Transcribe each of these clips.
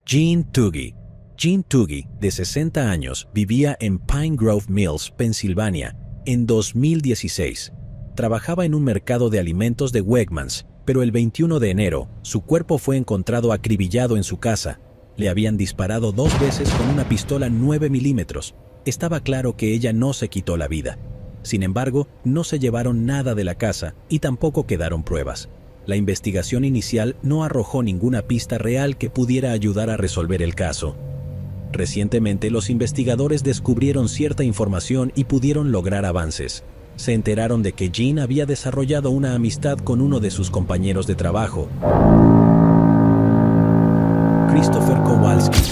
Jean Toogie. Jean Toogie, de 60 años, vivía en Pine Grove Mills, Pensilvania, en 2016. Trabajaba en un mercado de alimentos de Wegmans, pero el 21 de enero, su cuerpo fue encontrado acribillado en su casa. Le habían disparado 2 veces con una pistola 9 milímetros. Estaba claro que ella no se quitó la vida. Sin embargo, no se llevaron nada de la casa y tampoco quedaron pruebas. La investigación inicial no arrojó ninguna pista real que pudiera ayudar a resolver el caso. Recientemente, los investigadores descubrieron cierta información y pudieron lograr avances. Se enteraron de que Jean había desarrollado una amistad con uno de sus compañeros de trabajo, Christopher Kowalski.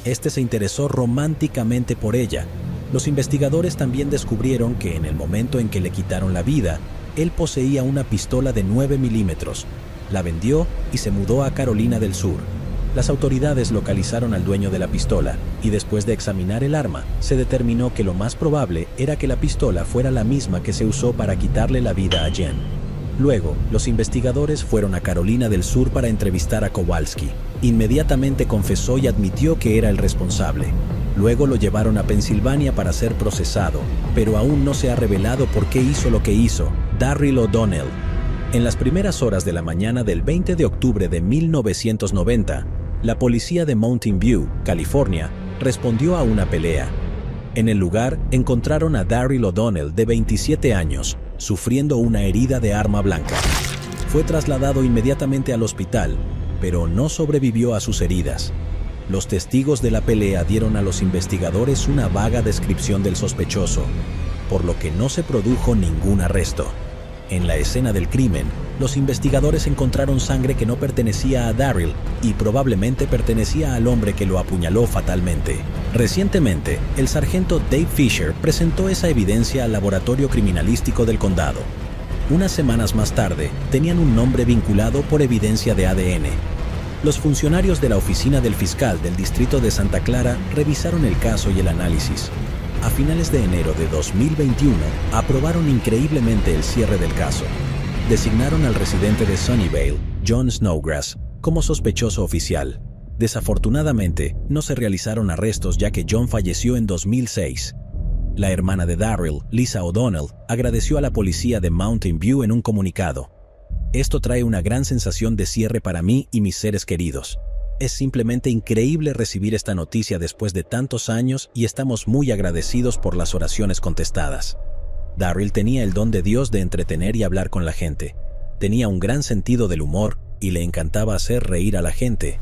Este se interesó románticamente por ella. Los investigadores también descubrieron que en el momento en que le quitaron la vida, él poseía una pistola de 9 milímetros. La vendió y se mudó a Carolina del Sur. Las autoridades localizaron al dueño de la pistola y después de examinar el arma, se determinó que lo más probable era que la pistola fuera la misma que se usó para quitarle la vida a Jean. Luego, los investigadores fueron a Carolina del Sur para entrevistar a Kowalski. Inmediatamente confesó y admitió que era el responsable. Luego lo llevaron a Pensilvania para ser procesado, pero aún no se ha revelado por qué hizo lo que hizo. Darryl O'Donnell. En las primeras horas de la mañana del 20 de octubre de 1990, la policía de Mountain View, California, respondió a una pelea. En el lugar encontraron a Darryl O'Donnell, de 27 años, sufriendo una herida de arma blanca. Fue trasladado inmediatamente al hospital, pero no sobrevivió a sus heridas. Los testigos de la pelea dieron a los investigadores una vaga descripción del sospechoso, por lo que no se produjo ningún arresto. En la escena del crimen, los investigadores encontraron sangre que no pertenecía a Darryl y probablemente pertenecía al hombre que lo apuñaló fatalmente. Recientemente, el sargento Dave Fisher presentó esa evidencia al laboratorio criminalístico del condado. Unas semanas más tarde, tenían un nombre vinculado por evidencia de ADN. Los funcionarios de la oficina del fiscal del distrito de Santa Clara revisaron el caso y el análisis. A finales de enero de 2021, aprobaron increíblemente el cierre del caso. Designaron al residente de Sunnyvale, John Snowgrass, como sospechoso oficial. Desafortunadamente, no se realizaron arrestos ya que John falleció en 2006. La hermana de Darryl, Lisa O'Donnell, agradeció a la policía de Mountain View en un comunicado. Esto trae una gran sensación de cierre para mí y mis seres queridos. Es simplemente increíble recibir esta noticia después de tantos años y estamos muy agradecidos por las oraciones contestadas. Darryl tenía el don de Dios de entretener y hablar con la gente. Tenía un gran sentido del humor y le encantaba hacer reír a la gente.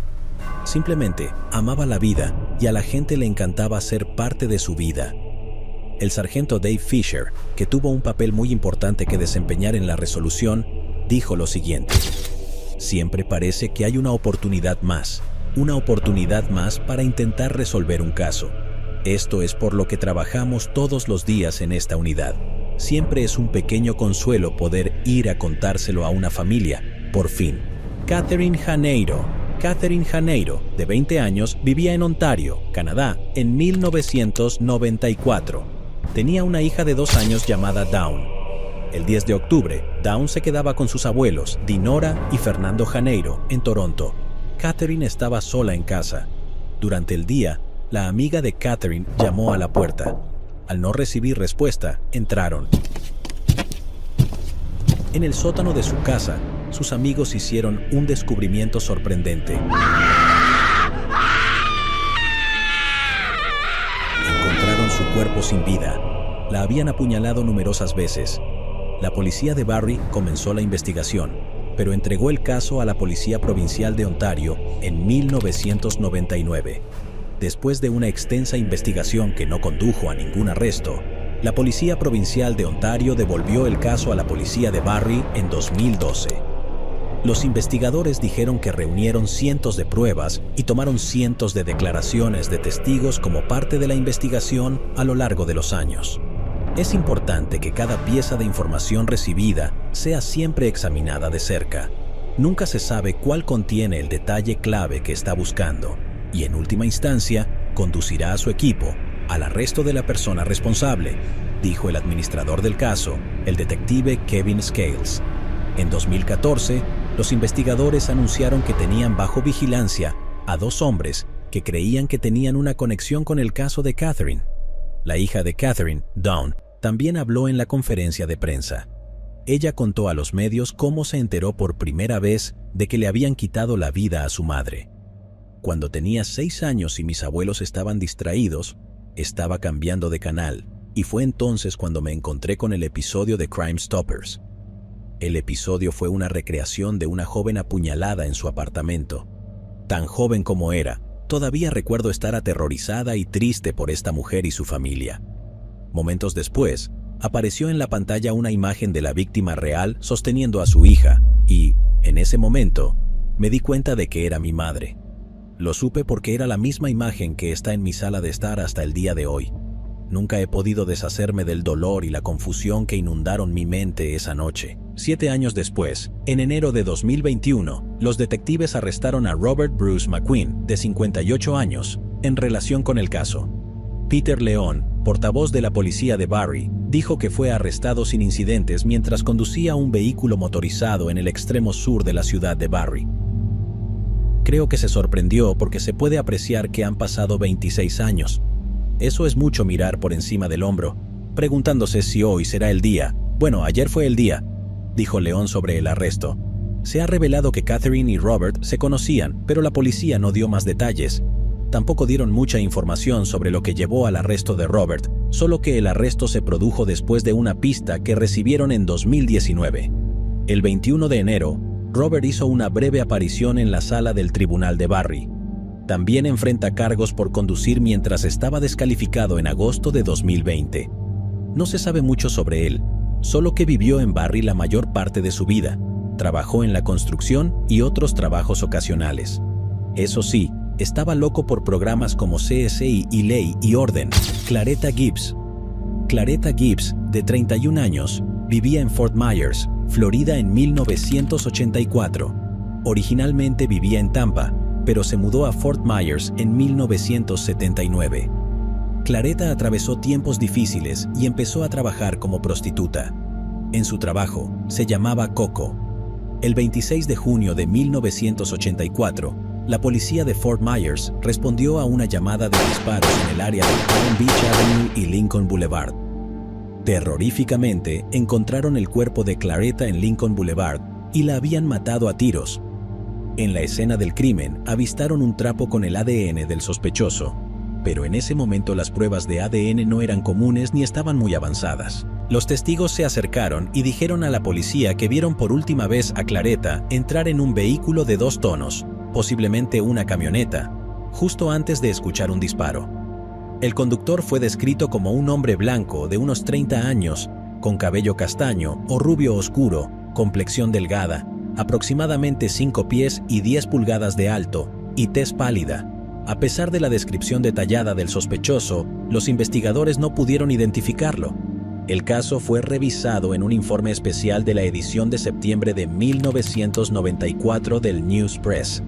Simplemente amaba la vida y a la gente le encantaba ser parte de su vida. El sargento Dave Fisher, que tuvo un papel muy importante que desempeñar en la resolución, dijo lo siguiente: siempre parece que hay una oportunidad más para intentar resolver un caso. Esto es por lo que trabajamos todos los días en esta unidad. Siempre es un pequeño consuelo poder ir a contárselo a una familia, por fin. Catherine Janeiro, de 20 años, vivía en Ontario, Canadá, en 1994. Tenía una hija de 2 años llamada Dawn. El 10 de octubre, Dawn se quedaba con sus abuelos, Dinora y Fernando Janeiro, en Toronto. Catherine estaba sola en casa. Durante el día, la amiga de Catherine llamó a la puerta. Al no recibir respuesta, entraron. En el sótano de su casa, sus amigos hicieron un descubrimiento sorprendente. Encontraron su cuerpo sin vida. La habían apuñalado numerosas veces. La policía de Barrie comenzó la investigación, pero entregó el caso a la Policía Provincial de Ontario en 1999. Después de una extensa investigación que no condujo a ningún arresto, la Policía Provincial de Ontario devolvió el caso a la Policía de Barrie en 2012. Los investigadores dijeron que reunieron cientos de pruebas y tomaron cientos de declaraciones de testigos como parte de la investigación a lo largo de los años. Es importante que cada pieza de información recibida sea siempre examinada de cerca. Nunca se sabe cuál contiene el detalle clave que está buscando, y en última instancia, conducirá a su equipo al arresto de la persona responsable, dijo el administrador del caso, el detective Kevin Scales. En 2014, los investigadores anunciaron que tenían bajo vigilancia a dos hombres que creían que tenían una conexión con el caso de Catherine. La hija de Catherine, Dawn, también habló en la conferencia de prensa. Ella contó a los medios cómo se enteró por primera vez de que le habían quitado la vida a su madre. Cuando tenía 6 años y mis abuelos estaban distraídos, estaba cambiando de canal, y fue entonces cuando me encontré con el episodio de Crime Stoppers. El episodio fue una recreación de una joven apuñalada en su apartamento. Tan joven como era, todavía recuerdo estar aterrorizada y triste por esta mujer y su familia. Momentos después, apareció en la pantalla una imagen de la víctima real sosteniendo a su hija y, en ese momento, me di cuenta de que era mi madre. Lo supe porque era la misma imagen que está en mi sala de estar hasta el día de hoy. Nunca he podido deshacerme del dolor y la confusión que inundaron mi mente esa noche. 7 años después, en enero de 2021, los detectives arrestaron a Robert Bruce McQueen, de 58 años, en relación con el caso. Peter León, portavoz de la policía de Barrie, dijo que fue arrestado sin incidentes mientras conducía un vehículo motorizado en el extremo sur de la ciudad de Barrie. Creo que se sorprendió porque se puede apreciar que han pasado 26 años. Eso es mucho mirar por encima del hombro, preguntándose si hoy será el día. Bueno, ayer fue el día, dijo León sobre el arresto. Se ha revelado que Catherine y Robert se conocían, pero la policía no dio más detalles. Tampoco dieron mucha información sobre lo que llevó al arresto de Robert, solo que el arresto se produjo después de una pista que recibieron en 2019. El 21 de enero, Robert hizo una breve aparición en la sala del tribunal de Barrie. También enfrenta cargos por conducir mientras estaba descalificado en agosto de 2020. No se sabe mucho sobre él, solo que vivió en Barrie la mayor parte de su vida. Trabajó en la construcción y otros trabajos ocasionales. Eso sí, estaba loco por programas como CSI y Ley y Orden. Claretta Gibbs. Claretta Gibbs, de 31 años, vivía en Fort Myers, Florida en 1984. Originalmente vivía en Tampa, pero se mudó a Fort Myers en 1979. Claretta atravesó tiempos difíciles y empezó a trabajar como prostituta. En su trabajo, se llamaba Coco. El 26 de junio de 1984, la policía de Fort Myers respondió a una llamada de disparos en el área de Palm Beach Avenue y Lincoln Boulevard. Terroríficamente, encontraron el cuerpo de Claretta en Lincoln Boulevard y la habían matado a tiros. En la escena del crimen, avistaron un trapo con el ADN del sospechoso, pero en ese momento las pruebas de ADN no eran comunes ni estaban muy avanzadas. Los testigos se acercaron y dijeron a la policía que vieron por última vez a Claretta entrar en un vehículo de 2 tonos, posiblemente una camioneta, justo antes de escuchar un disparo. El conductor fue descrito como un hombre blanco de unos 30 años, con cabello castaño o rubio oscuro, complexión delgada, aproximadamente 5 pies y 10 pulgadas de alto, y tez pálida. A pesar de la descripción detallada del sospechoso, los investigadores no pudieron identificarlo. El caso fue revisado en un informe especial de la edición de septiembre de 1994 del News Press.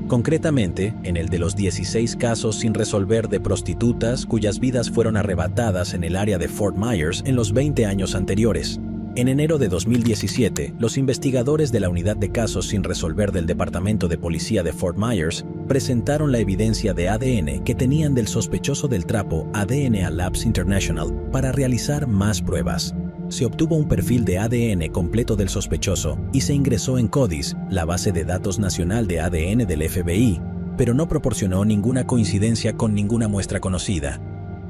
Concretamente, en el de los 16 casos sin resolver de prostitutas cuyas vidas fueron arrebatadas en el área de Fort Myers en los 20 años anteriores. En enero de 2017, los investigadores de la Unidad de Casos sin Resolver del Departamento de Policía de Fort Myers presentaron la evidencia de ADN que tenían del sospechoso del trapo ADN a Labs International para realizar más pruebas. Se obtuvo un perfil de ADN completo del sospechoso y se ingresó en CODIS, la base de datos nacional de ADN del FBI, pero no proporcionó ninguna coincidencia con ninguna muestra conocida.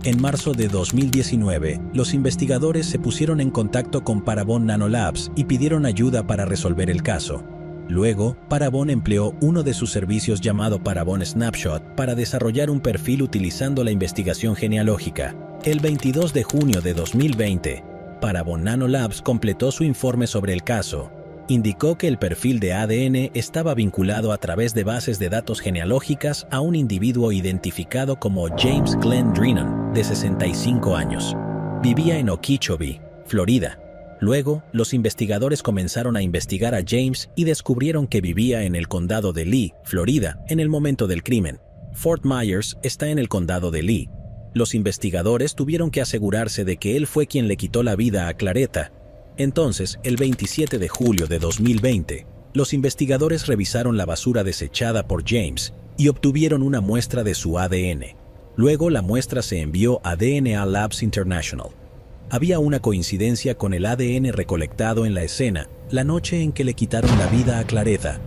En marzo de 2019, los investigadores se pusieron en contacto con Parabon Nanolabs y pidieron ayuda para resolver el caso. Luego, Parabon empleó uno de sus servicios llamado Parabon Snapshot para desarrollar un perfil utilizando la investigación genealógica. El 22 de junio de 2020, Parabon Nanolabs completó su informe sobre el caso. Indicó que el perfil de ADN estaba vinculado a través de bases de datos genealógicas a un individuo identificado como James Glenn Drennan, de 65 años. Vivía en Okeechobee, Florida. Luego, los investigadores comenzaron a investigar a James y descubrieron que vivía en el condado de Lee, Florida, en el momento del crimen. Fort Myers está en el condado de Lee. Los investigadores tuvieron que asegurarse de que él fue quien le quitó la vida a Claretta. Entonces, el 27 de julio de 2020, los investigadores revisaron la basura desechada por James y obtuvieron una muestra de su ADN. Luego la muestra se envió a DNA Labs International. Había una coincidencia con el ADN recolectado en la escena la noche en que le quitaron la vida a Claretta.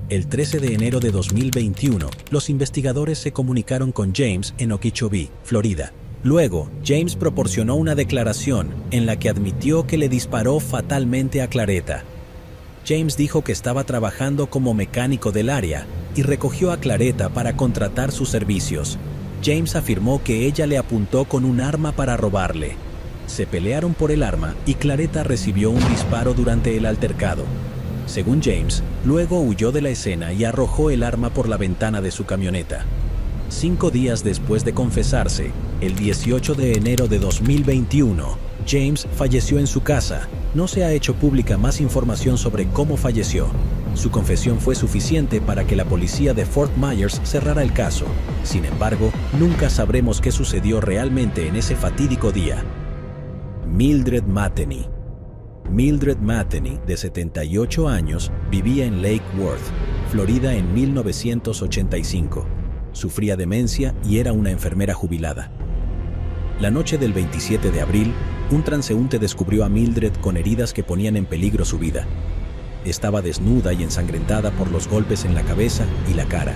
El 13 de enero de 2021, los investigadores se comunicaron con James en Okeechobee, Florida. Luego, James proporcionó una declaración en la que admitió que le disparó fatalmente a Claretta. James dijo que estaba trabajando como mecánico del área y recogió a Claretta para contratar sus servicios. James afirmó que ella le apuntó con un arma para robarle. Se pelearon por el arma y Claretta recibió un disparo durante el altercado. Según James, luego huyó de la escena y arrojó el arma por la ventana de su camioneta. 5 días después de confesarse, el 18 de enero de 2021, James falleció en su casa. No se ha hecho pública más información sobre cómo falleció. Su confesión fue suficiente para que la policía de Fort Myers cerrara el caso. Sin embargo, nunca sabremos qué sucedió realmente en ese fatídico día. Mildred Matheny. Mildred Matheny, de 78 años, vivía en Lake Worth, Florida en 1985. Sufría demencia y era una enfermera jubilada. La noche del 27 de abril, un transeúnte descubrió a Mildred con heridas que ponían en peligro su vida. Estaba desnuda y ensangrentada por los golpes en la cabeza y la cara.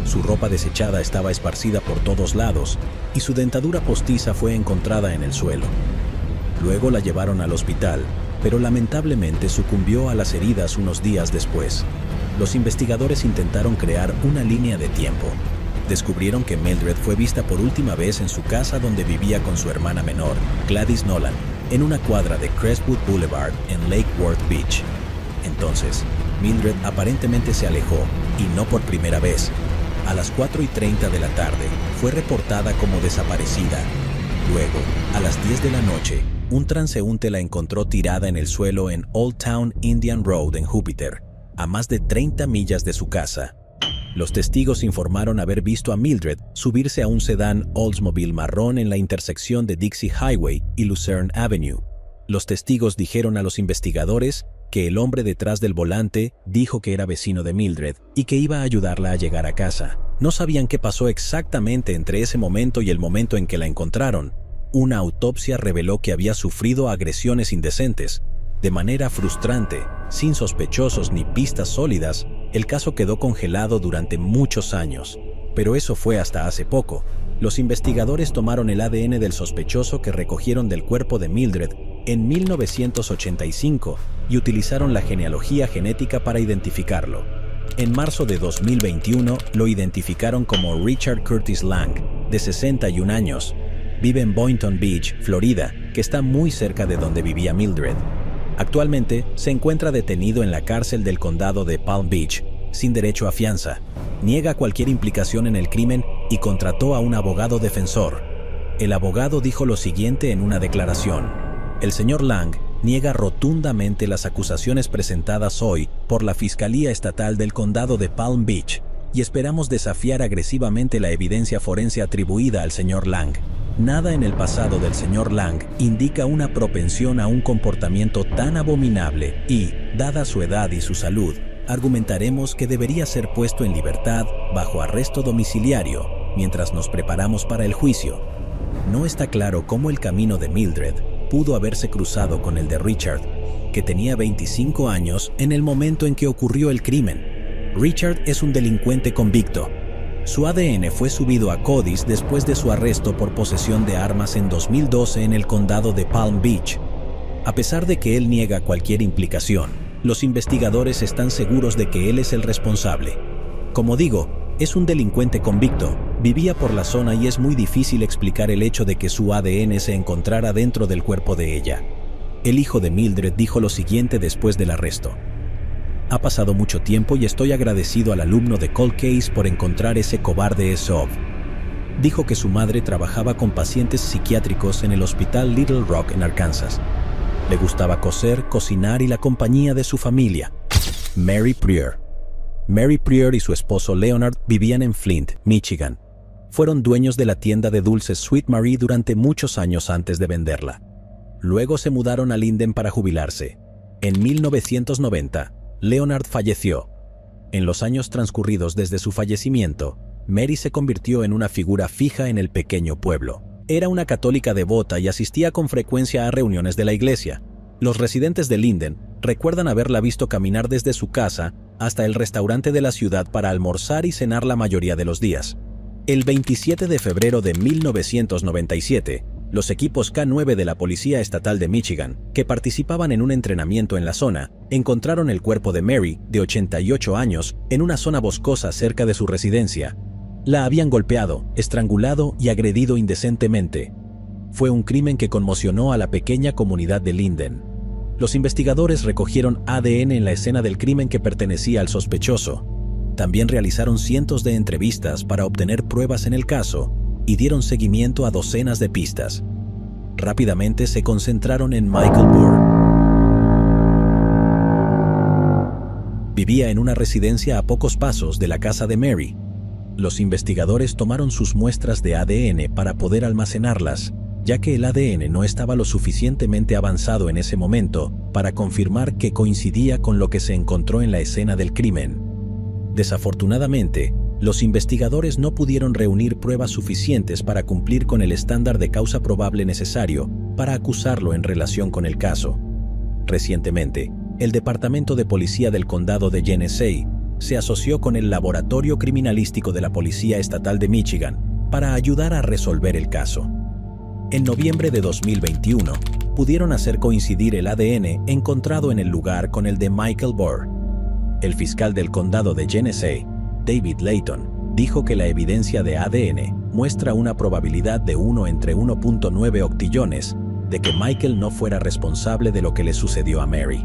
Su ropa desechada estaba esparcida por todos lados y su dentadura postiza fue encontrada en el suelo. Luego la llevaron al hospital, pero lamentablemente sucumbió a las heridas unos días después. Los investigadores intentaron crear una línea de tiempo. Descubrieron que Mildred fue vista por última vez en su casa donde vivía con su hermana menor, Gladys Nolan, en una cuadra de Crestwood Boulevard en Lake Worth Beach. Entonces, Mildred aparentemente se alejó, y no por primera vez. A las 4:30 de la tarde, fue reportada como desaparecida. Luego, a las 10 de la noche, un transeúnte la encontró tirada en el suelo en Old Town Indian Road en Júpiter, a más de 30 millas de su casa. Los testigos informaron haber visto a Mildred subirse a un sedán Oldsmobile marrón en la intersección de Dixie Highway y Lucerne Avenue. Los testigos dijeron a los investigadores que el hombre detrás del volante dijo que era vecino de Mildred y que iba a ayudarla a llegar a casa. No sabían qué pasó exactamente entre ese momento y el momento en que la encontraron. Una autopsia reveló que había sufrido agresiones indecentes. De manera frustrante, sin sospechosos ni pistas sólidas, el caso quedó congelado durante muchos años. Pero eso fue hasta hace poco. Los investigadores tomaron el ADN del sospechoso que recogieron del cuerpo de Mildred en 1985 y utilizaron la genealogía genética para identificarlo. En marzo de 2021 lo identificaron como Richard Curtis Lang, de 61 años. Vive en Boynton Beach, Florida, que está muy cerca de donde vivía Mildred. Actualmente se encuentra detenido en la cárcel del condado de Palm Beach, sin derecho a fianza. Niega cualquier implicación en el crimen y contrató a un abogado defensor. El abogado dijo lo siguiente en una declaración: el señor Lang niega rotundamente las acusaciones presentadas hoy por la Fiscalía Estatal del Condado de Palm Beach y esperamos desafiar agresivamente la evidencia forense atribuida al señor Lang. Nada en el pasado del señor Lang indica una propensión a un comportamiento tan abominable y, dada su edad y su salud, argumentaremos que debería ser puesto en libertad bajo arresto domiciliario mientras nos preparamos para el juicio. No está claro cómo el camino de Mildred pudo haberse cruzado con el de Richard, que tenía 25 años en el momento en que ocurrió el crimen. Richard es un delincuente convicto. Su ADN fue subido a CODIS después de su arresto por posesión de armas en 2012 en el condado de Palm Beach. A pesar de que él niega cualquier implicación, los investigadores están seguros de que él es el responsable. Como digo, es un delincuente convicto, vivía por la zona y es muy difícil explicar el hecho de que su ADN se encontrara dentro del cuerpo de ella. El hijo de Mildred dijo lo siguiente después del arresto: ha pasado mucho tiempo y estoy agradecido al alumno de Cold Case por encontrar ese cobarde SOB. Dijo que su madre trabajaba con pacientes psiquiátricos en el hospital Little Rock en Arkansas. Le gustaba coser, cocinar y la compañía de su familia. Mary Prior. Mary Prior y su esposo Leonard vivían en Flint, Michigan. Fueron dueños de la tienda de dulces Sweet Marie durante muchos años antes de venderla. Luego se mudaron a Linden para jubilarse. En 1990, Leonard falleció. En los años transcurridos desde su fallecimiento, Mary se convirtió en una figura fija en el pequeño pueblo. Era una católica devota y asistía con frecuencia a reuniones de la iglesia. Los residentes de Linden recuerdan haberla visto caminar desde su casa hasta el restaurante de la ciudad para almorzar y cenar la mayoría de los días. El 27 de febrero de 1997, los equipos K-9 de la Policía Estatal de Michigan, que participaban en un entrenamiento en la zona, encontraron el cuerpo de Mary, de 88 años, en una zona boscosa cerca de su residencia. La habían golpeado, estrangulado y agredido indecentemente. Fue un crimen que conmocionó a la pequeña comunidad de Linden. Los investigadores recogieron ADN en la escena del crimen que pertenecía al sospechoso. También realizaron cientos de entrevistas para obtener pruebas en el caso y dieron seguimiento a docenas de pistas. Rápidamente se concentraron en Michael Burr. Vivía en una residencia a pocos pasos de la casa de Mary. Los investigadores tomaron sus muestras de ADN para poder almacenarlas, ya que el ADN no estaba lo suficientemente avanzado en ese momento para confirmar que coincidía con lo que se encontró en la escena del crimen. Desafortunadamente, los investigadores no pudieron reunir pruebas suficientes para cumplir con el estándar de causa probable necesario para acusarlo en relación con el caso. Recientemente, el Departamento de Policía del Condado de Genesee se asoció con el Laboratorio Criminalístico de la Policía Estatal de Michigan para ayudar a resolver el caso. En noviembre de 2021, pudieron hacer coincidir el ADN encontrado en el lugar con el de Michael Burr. El fiscal del condado de Genesee, David Layton, dijo que la evidencia de ADN muestra una probabilidad de 1 entre 1.9 octillones de que Michael no fuera responsable de lo que le sucedió a Mary.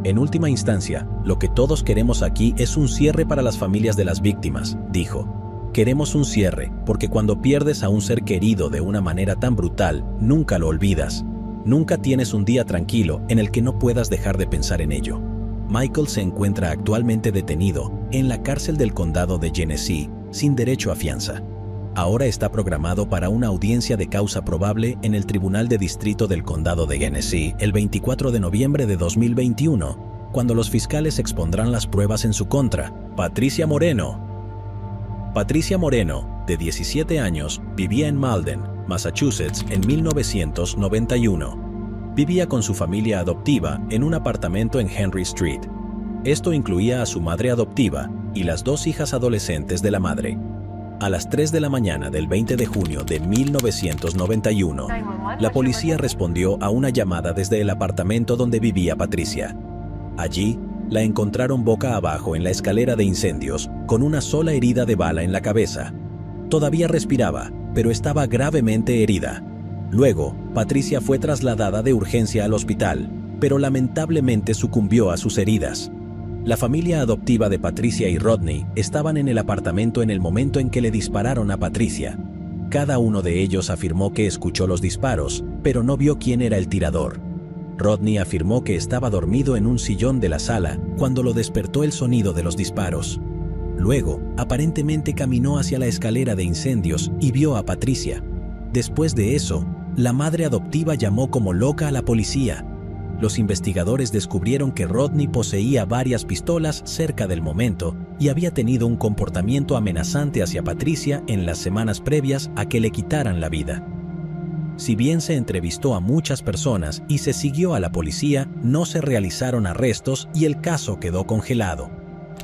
En última instancia, lo que todos queremos aquí es un cierre para las familias de las víctimas, dijo. Queremos un cierre, porque cuando pierdes a un ser querido de una manera tan brutal, nunca lo olvidas. Nunca tienes un día tranquilo en el que no puedas dejar de pensar en ello. Michael se encuentra actualmente detenido en la cárcel del condado de Genesee, sin derecho a fianza. Ahora está programado para una audiencia de causa probable en el Tribunal de Distrito del Condado de Genesee el 24 de noviembre de 2021, cuando los fiscales expondrán las pruebas en su contra. Patricia Moreno, de 17 años, vivía en Malden, Massachusetts, en 1991. Vivía con su familia adoptiva en un apartamento en Henry Street. Esto incluía a su madre adoptiva y las 2 hijas adolescentes de la madre. A las 3 de la mañana del 20 de junio de 1991, la policía respondió a una llamada desde el apartamento donde vivía Patricia. Allí, la encontraron boca abajo en la escalera de incendios, con una sola herida de bala en la cabeza. Todavía respiraba, pero estaba gravemente herida. Luego, Patricia fue trasladada de urgencia al hospital, pero lamentablemente sucumbió a sus heridas. La familia adoptiva de Patricia y Rodney estaban en el apartamento en el momento en que le dispararon a Patricia. Cada uno de ellos afirmó que escuchó los disparos, pero no vio quién era el tirador. Rodney afirmó que estaba dormido en un sillón de la sala cuando lo despertó el sonido de los disparos. Luego, aparentemente caminó hacia la escalera de incendios y vio a Patricia. Después de eso, la madre adoptiva llamó como loca a la policía. Los investigadores descubrieron que Rodney poseía varias pistolas cerca del momento y había tenido un comportamiento amenazante hacia Patricia en las semanas previas a que le quitaran la vida. Si bien se entrevistó a muchas personas y se siguió a la policía, no se realizaron arrestos y el caso quedó congelado.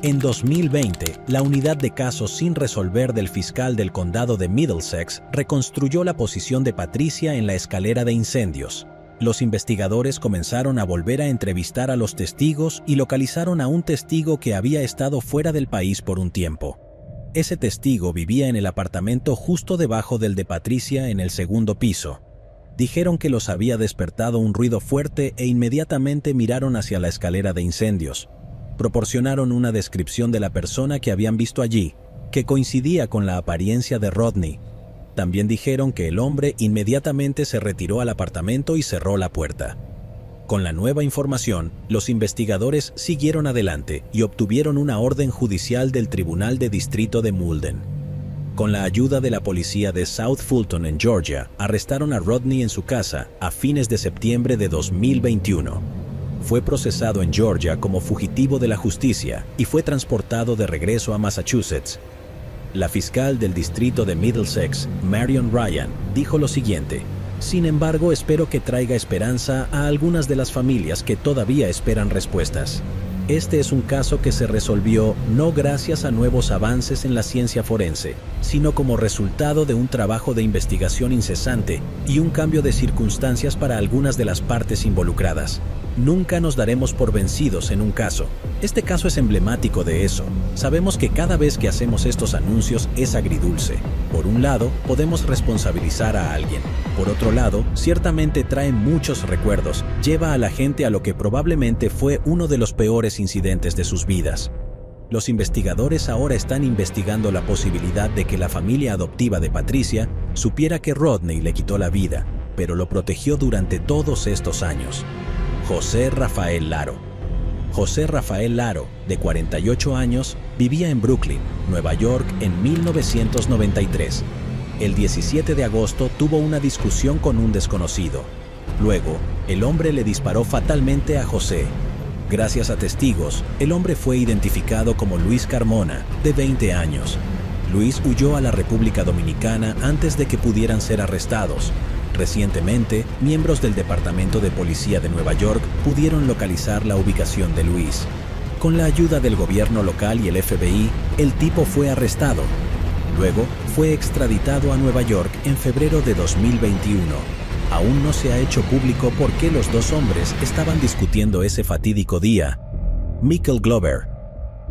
En 2020, la unidad de casos sin resolver del fiscal del condado de Middlesex reconstruyó la posición de Patricia en la escalera de incendios. Los investigadores comenzaron a volver a entrevistar a los testigos y localizaron a un testigo que había estado fuera del país por un tiempo. Ese testigo vivía en el apartamento justo debajo del de Patricia en el segundo piso. Dijeron que los había despertado un ruido fuerte e inmediatamente miraron hacia la escalera de incendios. Proporcionaron una descripción de la persona que habían visto allí, que coincidía con la apariencia de Rodney. También dijeron que el hombre inmediatamente se retiró al apartamento y cerró la puerta. Con la nueva información, los investigadores siguieron adelante y obtuvieron una orden judicial del Tribunal de Distrito de Malden. Con la ayuda de la policía de South Fulton en Georgia, arrestaron a Rodney en su casa a fines de septiembre de 2021. Fue procesado en Georgia como fugitivo de la justicia y fue transportado de regreso a Massachusetts. La fiscal del distrito de Middlesex, Marion Ryan, dijo lo siguiente: "Sin embargo, espero que traiga esperanza a algunas de las familias que todavía esperan respuestas. Este es un caso que se resolvió no gracias a nuevos avances en la ciencia forense, sino como resultado de un trabajo de investigación incesante y un cambio de circunstancias para algunas de las partes involucradas. Nunca nos daremos por vencidos en un caso. Este caso es emblemático de eso. Sabemos que cada vez que hacemos estos anuncios es agridulce. Por un lado, podemos responsabilizar a alguien. Por otro lado, ciertamente trae muchos recuerdos, lleva a la gente a lo que probablemente fue uno de los peores incidentes de sus vidas. Los investigadores ahora están investigando la posibilidad de que la familia adoptiva de Patricia supiera que Rodney le quitó la vida, pero lo protegió durante todos estos años. José Rafael Laro. José Rafael Laro, de 48 años, vivía en Brooklyn, Nueva York, en 1993. El 17 de agosto tuvo una discusión con un desconocido. Luego, el hombre le disparó fatalmente a José. Gracias a testigos, el hombre fue identificado como Luis Carmona, de 20 años. Luis huyó a la República Dominicana antes de que pudieran ser arrestados. Recientemente, miembros del Departamento de Policía de Nueva York pudieron localizar la ubicación de Luis. Con la ayuda del gobierno local y el FBI, el tipo fue arrestado. Luego, fue extraditado a Nueva York en febrero de 2021. Aún no se ha hecho público por qué los dos hombres estaban discutiendo ese fatídico día. Michael Glover.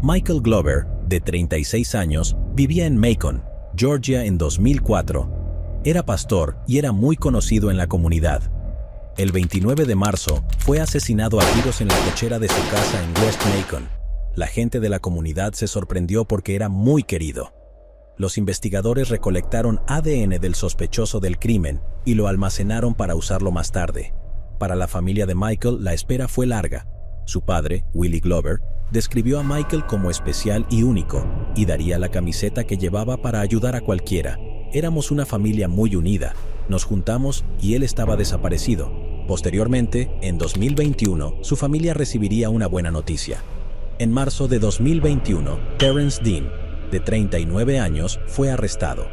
Michael Glover, de 36 años, vivía en Macon, Georgia en 2004. Era pastor y era muy conocido en la comunidad. El 29 de marzo fue asesinado a tiros en la cochera de su casa en West Macon. La gente de la comunidad se sorprendió porque era muy querido. Los investigadores recolectaron ADN del sospechoso del crimen y lo almacenaron para usarlo más tarde. Para la familia de Michael, la espera fue larga. Su padre, Willie Glover, describió a Michael como especial y único y daría la camiseta que llevaba para ayudar a cualquiera. Éramos una familia muy unida. Nos juntamos y él estaba desaparecido. Posteriormente, en 2021, su familia recibiría una buena noticia. En marzo de 2021, Terrence Dean, de 39 años, fue arrestado.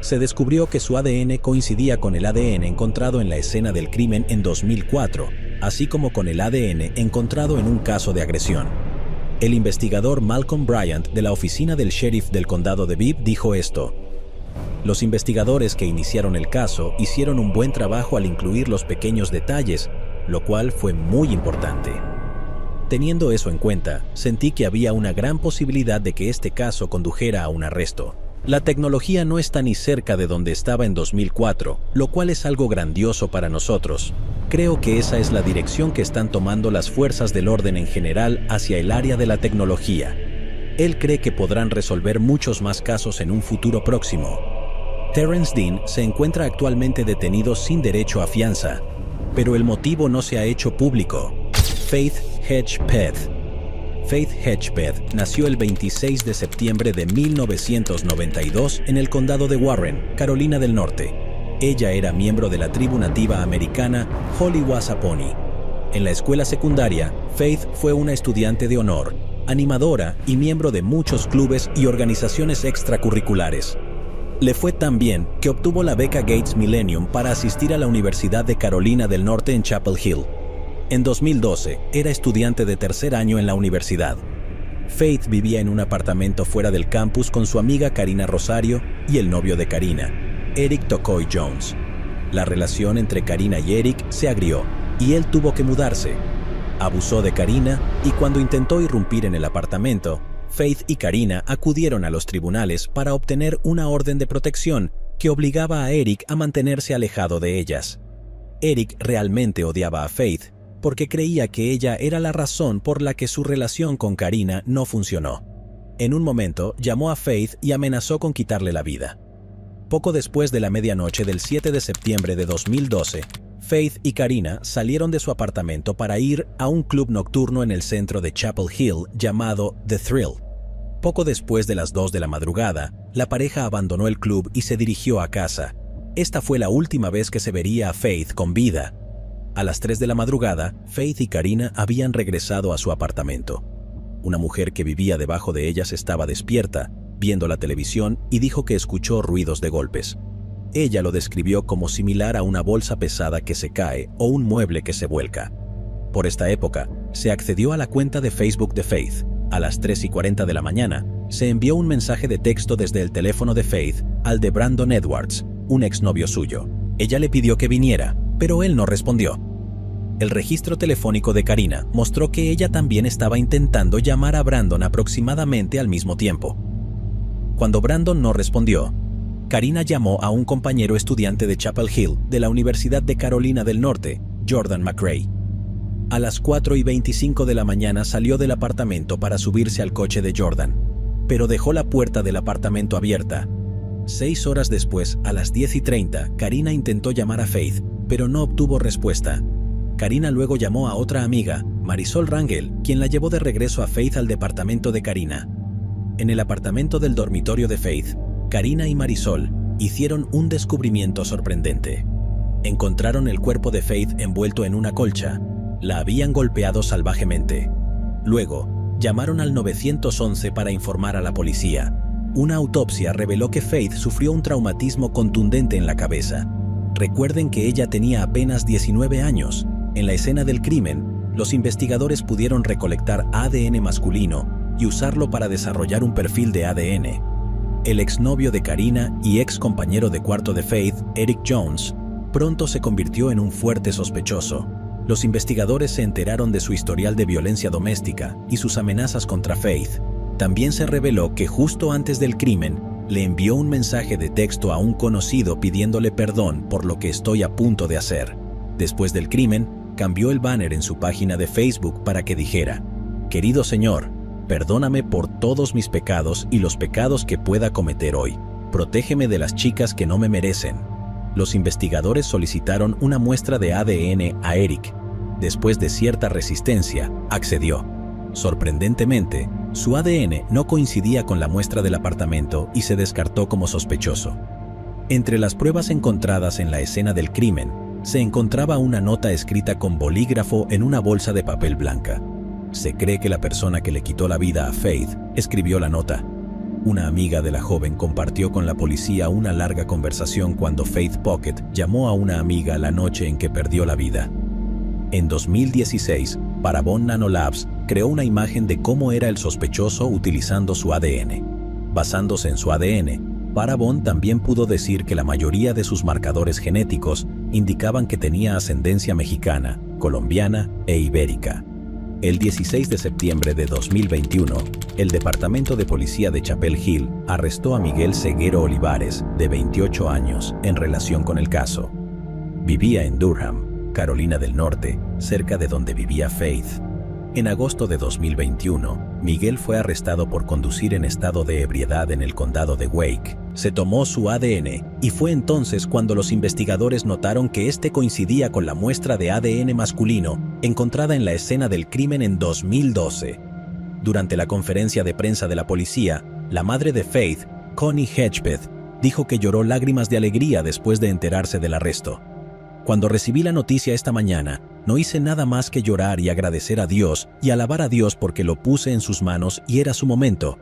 Se descubrió que su ADN coincidía con el ADN encontrado en la escena del crimen en 2004, así como con el ADN encontrado en un caso de agresión. El investigador Malcolm Bryant de la oficina del sheriff del condado de Bibb dijo esto: "Los investigadores que iniciaron el caso hicieron un buen trabajo al incluir los pequeños detalles, lo cual fue muy importante. Teniendo eso en cuenta, sentí que había una gran posibilidad de que este caso condujera a un arresto. La tecnología no está ni cerca de donde estaba en 2004, lo cual es algo grandioso para nosotros. Creo que esa es la dirección que están tomando las fuerzas del orden en general hacia el área de la tecnología. Él cree que podrán resolver muchos más casos en un futuro próximo." Terrence Dean se encuentra actualmente detenido sin derecho a fianza, pero el motivo no se ha hecho público. Faith Hedgepeth. Faith Hedgepeth nació el 26 de septiembre de 1992 en el condado de Warren, Carolina del Norte. Ella era miembro de la tribu nativa americana Holly-Wasaponi. En la escuela secundaria, Faith fue una estudiante de honor, animadora y miembro de muchos clubes y organizaciones extracurriculares. Le fue tan bien que obtuvo la beca Gates Millennium para asistir a la Universidad de Carolina del Norte en Chapel Hill. En 2012, era estudiante de tercer año en la universidad. Faith vivía en un apartamento fuera del campus con su amiga Karina Rosario y el novio de Karina, Eric Tocoy Jones. La relación entre Karina y Eric se agrió y él tuvo que mudarse. Abusó de Karina y cuando intentó irrumpir en el apartamento, Faith y Karina acudieron a los tribunales para obtener una orden de protección que obligaba a Eric a mantenerse alejado de ellas. Eric realmente odiaba a Faith porque creía que ella era la razón por la que su relación con Karina no funcionó. En un momento, llamó a Faith y amenazó con quitarle la vida. Poco después de la medianoche del 7 de septiembre de 2012, Faith y Karina salieron de su apartamento para ir a un club nocturno en el centro de Chapel Hill llamado The Thrill. Poco después de las 2 de la madrugada, la pareja abandonó el club y se dirigió a casa. Esta fue la última vez que se vería a Faith con vida. A las 3 de la madrugada, Faith y Karina habían regresado a su apartamento. Una mujer que vivía debajo de ellas estaba despierta, viendo la televisión, y dijo que escuchó ruidos de golpes. Ella lo describió como similar a una bolsa pesada que se cae o un mueble que se vuelca. Por esta época, se accedió a la cuenta de Facebook de Faith. A las 3:40 de la mañana, se envió un mensaje de texto desde el teléfono de Faith al de Brandon Edwards, un exnovio suyo. Ella le pidió que viniera, pero él no respondió. El registro telefónico de Karina mostró que ella también estaba intentando llamar a Brandon aproximadamente al mismo tiempo. Cuando Brandon no respondió, Karina llamó a un compañero estudiante de Chapel Hill de la Universidad de Carolina del Norte, Jordan McRae. A las 4:25 de la mañana salió del apartamento para subirse al coche de Jordan, pero dejó la puerta del apartamento abierta. 6 horas después, a las 10:30, Karina intentó llamar a Faith, pero no obtuvo respuesta. Karina luego llamó a otra amiga, Marisol Rangel, quien la llevó de regreso a Faith al departamento de Karina. En el apartamento del dormitorio de Faith, Karina y Marisol hicieron un descubrimiento sorprendente. Encontraron el cuerpo de Faith envuelto en una colcha. La habían golpeado salvajemente. Luego, llamaron al 911 para informar a la policía. Una autopsia reveló que Faith sufrió un traumatismo contundente en la cabeza. Recuerden que ella tenía apenas 19 años. En la escena del crimen, los investigadores pudieron recolectar ADN masculino y usarlo para desarrollar un perfil de ADN. El exnovio de Karina y ex compañero de cuarto de Faith, Eric Jones, pronto se convirtió en un fuerte sospechoso. Los investigadores se enteraron de su historial de violencia doméstica y sus amenazas contra Faith. También se reveló que justo antes del crimen, le envió un mensaje de texto a un conocido pidiéndole perdón por lo que estoy a punto de hacer. Después del crimen, cambió el banner en su página de Facebook para que dijera: «Querido Señor, perdóname por todos mis pecados y los pecados que pueda cometer hoy. Protégeme de las chicas que no me merecen». Los investigadores solicitaron una muestra de ADN a Eric. Después de cierta resistencia, accedió. Sorprendentemente, su ADN no coincidía con la muestra del apartamento y se descartó como sospechoso. Entre las pruebas encontradas en la escena del crimen, se encontraba una nota escrita con bolígrafo en una bolsa de papel blanca. Se cree que la persona que le quitó la vida a Faith escribió la nota. Una amiga de la joven compartió con la policía una larga conversación cuando Faith Puckett llamó a una amiga la noche en que perdió la vida. En 2016, Parabon Nanolabs creó una imagen de cómo era el sospechoso utilizando su ADN. Basándose en su ADN, Parabon también pudo decir que la mayoría de sus marcadores genéticos indicaban que tenía ascendencia mexicana, colombiana e ibérica. El 16 de septiembre de 2021, el Departamento de Policía de Chapel Hill arrestó a Miguel Seguero Olivares, de 28 años, en relación con el caso. Vivía en Durham, Carolina del Norte, cerca de donde vivía Faith. En agosto de 2021, Miguel fue arrestado por conducir en estado de ebriedad en el condado de Wake. Se tomó su ADN y fue entonces cuando los investigadores notaron que este coincidía con la muestra de ADN masculino encontrada en la escena del crimen en 2012. Durante la conferencia de prensa de la policía, la madre de Faith, Connie Hedgepeth, dijo que lloró lágrimas de alegría después de enterarse del arresto. Cuando recibí la noticia esta mañana, no hice nada más que llorar y agradecer a Dios y alabar a Dios porque lo puse en sus manos y era su momento.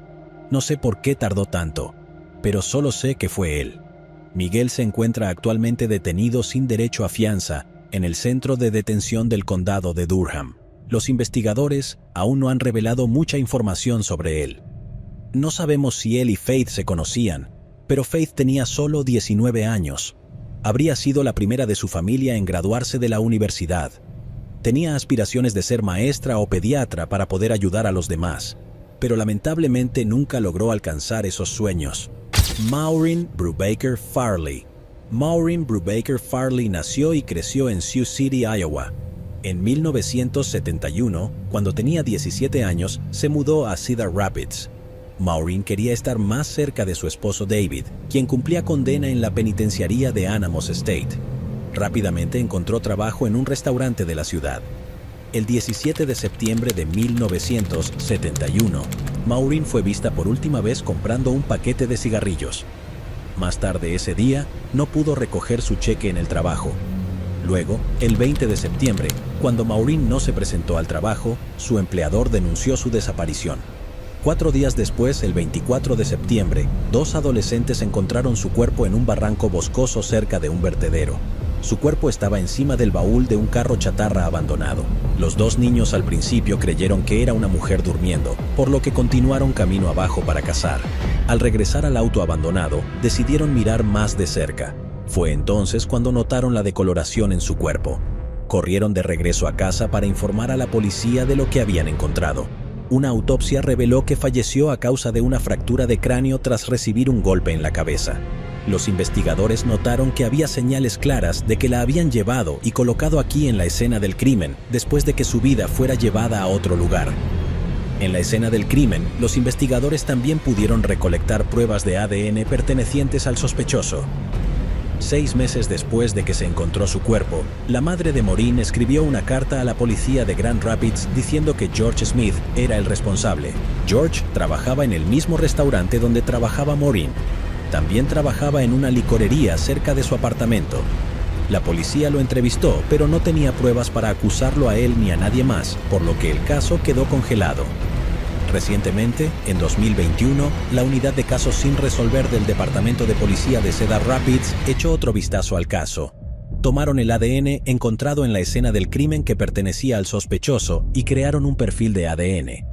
No sé por qué tardó tanto, pero solo sé que fue él. Miguel se encuentra actualmente detenido sin derecho a fianza en el centro de detención del condado de Durham. Los investigadores aún no han revelado mucha información sobre él. No sabemos si él y Faith se conocían, pero Faith tenía solo 19 años. Habría sido la primera de su familia en graduarse de la universidad. Tenía aspiraciones de ser maestra o pediatra para poder ayudar a los demás, pero lamentablemente nunca logró alcanzar esos sueños. Maureen Brubaker Farley. Maureen Brubaker Farley nació y creció en Sioux City, Iowa. En 1971, cuando tenía 17 años, se mudó a Cedar Rapids. Maureen quería estar más cerca de su esposo David, quien cumplía condena en la penitenciaría de Anamos State. Rápidamente encontró trabajo en un restaurante de la ciudad. El 17 de septiembre de 1971, Maureen fue vista por última vez comprando un paquete de cigarrillos. Más tarde ese día, no pudo recoger su cheque en el trabajo. Luego, el 20 de septiembre, cuando Maureen no se presentó al trabajo, su empleador denunció su desaparición. 4 días después, el 24 de septiembre, 2 adolescentes encontraron su cuerpo en un barranco boscoso cerca de un vertedero. Su cuerpo estaba encima del baúl de un carro chatarra abandonado. Los 2 niños al principio creyeron que era una mujer durmiendo, por lo que continuaron camino abajo para cazar. Al regresar al auto abandonado, decidieron mirar más de cerca. Fue entonces cuando notaron la decoloración en su cuerpo. Corrieron de regreso a casa para informar a la policía de lo que habían encontrado. Una autopsia reveló que falleció a causa de una fractura de cráneo tras recibir un golpe en la cabeza. Los investigadores notaron que había señales claras de que la habían llevado y colocado aquí en la escena del crimen, después de que su vida fuera llevada a otro lugar. En la escena del crimen, los investigadores también pudieron recolectar pruebas de ADN pertenecientes al sospechoso. 6 meses después de que se encontró su cuerpo, la madre de Maureen escribió una carta a la policía de Grand Rapids diciendo que George Smith era el responsable. George trabajaba en el mismo restaurante donde trabajaba Maureen. También trabajaba en una licorería cerca de su apartamento. La policía lo entrevistó, pero no tenía pruebas para acusarlo a él ni a nadie más, por lo que el caso quedó congelado. Recientemente, en 2021, la unidad de casos sin resolver del Departamento de Policía de Cedar Rapids echó otro vistazo al caso. Tomaron el ADN encontrado en la escena del crimen que pertenecía al sospechoso y crearon un perfil de ADN.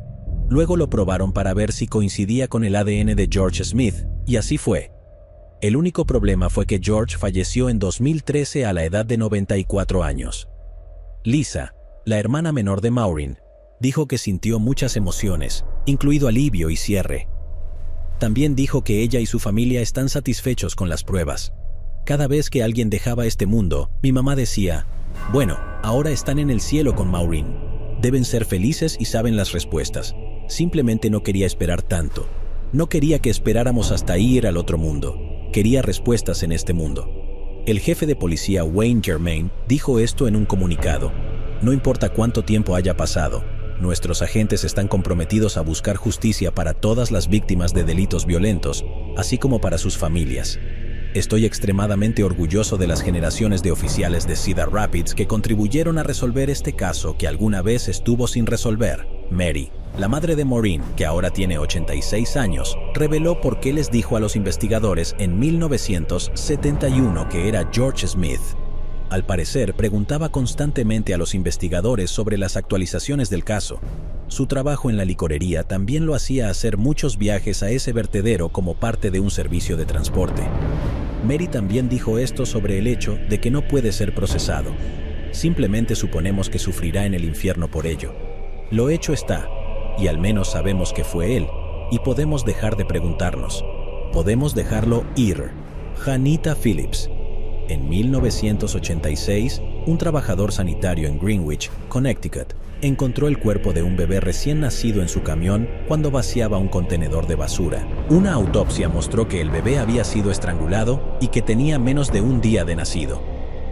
Luego lo probaron para ver si coincidía con el ADN de George Smith, y así fue. El único problema fue que George falleció en 2013 a la edad de 94 años. Lisa, la hermana menor de Maureen, dijo que sintió muchas emociones, incluido alivio y cierre. También dijo que ella y su familia están satisfechos con las pruebas. Cada vez que alguien dejaba este mundo, mi mamá decía, bueno, ahora están en el cielo con Maureen. Deben ser felices y saben las respuestas. Simplemente no quería esperar tanto. No quería que esperáramos hasta ir al otro mundo. Quería respuestas en este mundo. El jefe de policía Wayne Germain dijo esto en un comunicado. No importa cuánto tiempo haya pasado, nuestros agentes están comprometidos a buscar justicia para todas las víctimas de delitos violentos, así como para sus familias. Estoy extremadamente orgulloso de las generaciones de oficiales de Cedar Rapids que contribuyeron a resolver este caso que alguna vez estuvo sin resolver. Mary, la madre de Maureen, que ahora tiene 86 años, reveló por qué les dijo a los investigadores en 1971 que era George Smith. Al parecer, preguntaba constantemente a los investigadores sobre las actualizaciones del caso. Su trabajo en la licorería también lo hacía hacer muchos viajes a ese vertedero como parte de un servicio de transporte. Mary también dijo esto sobre el hecho de que no puede ser procesado. Simplemente suponemos que sufrirá en el infierno por ello. Lo hecho está, y al menos sabemos que fue él, y podemos dejar de preguntarnos. Podemos dejarlo ir. Janita Phillips. En 1986, un trabajador sanitario en Greenwich, Connecticut, encontró el cuerpo de un bebé recién nacido en su camión cuando vaciaba un contenedor de basura. Una autopsia mostró que el bebé había sido estrangulado y que tenía menos de un día de nacido.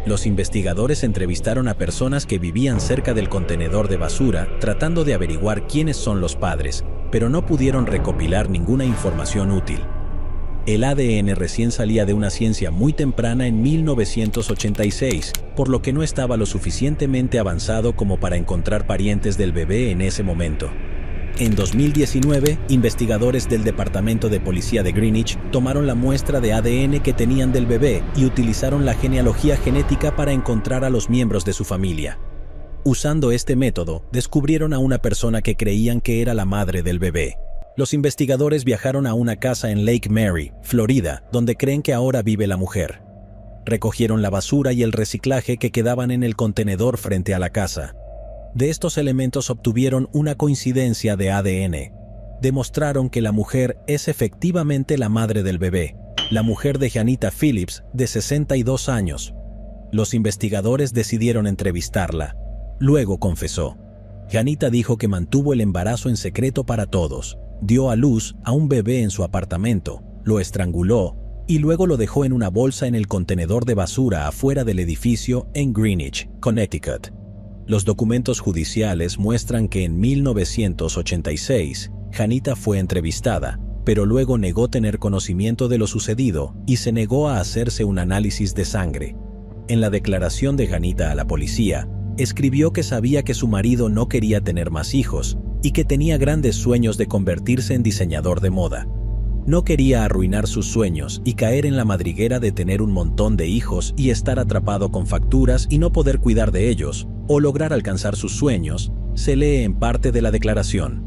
Los investigadores entrevistaron a personas que vivían cerca del contenedor de basura tratando de averiguar quiénes son los padres, pero no pudieron recopilar ninguna información útil. El ADN recién salía de una ciencia muy temprana en 1986, por lo que no estaba lo suficientemente avanzado como para encontrar parientes del bebé en ese momento. En 2019, investigadores del Departamento de Policía de Greenwich tomaron la muestra de ADN que tenían del bebé y utilizaron la genealogía genética para encontrar a los miembros de su familia. Usando este método, descubrieron a una persona que creían que era la madre del bebé. Los investigadores viajaron a una casa en Lake Mary, Florida, donde creen que ahora vive la mujer. Recogieron la basura y el reciclaje que quedaban en el contenedor frente a la casa. De estos elementos obtuvieron una coincidencia de ADN. Demostraron que la mujer es efectivamente la madre del bebé, la mujer de Janita Phillips, de 62 años. Los investigadores decidieron entrevistarla. Luego confesó. Janita dijo que mantuvo el embarazo en secreto para todos. Dio a luz a un bebé en su apartamento, lo estranguló y luego lo dejó en una bolsa en el contenedor de basura afuera del edificio en Greenwich, Connecticut. Los documentos judiciales muestran que en 1986, Janita fue entrevistada, pero luego negó tener conocimiento de lo sucedido y se negó a hacerse un análisis de sangre. en la declaración de Janita a la policía, escribió que sabía que su marido no quería tener más hijos y que tenía grandes sueños de convertirse en diseñador de moda. No quería arruinar sus sueños y caer en la madriguera de tener un montón de hijos y estar atrapado con facturas y no poder cuidar de ellos o lograr alcanzar sus sueños, se lee en parte de la declaración.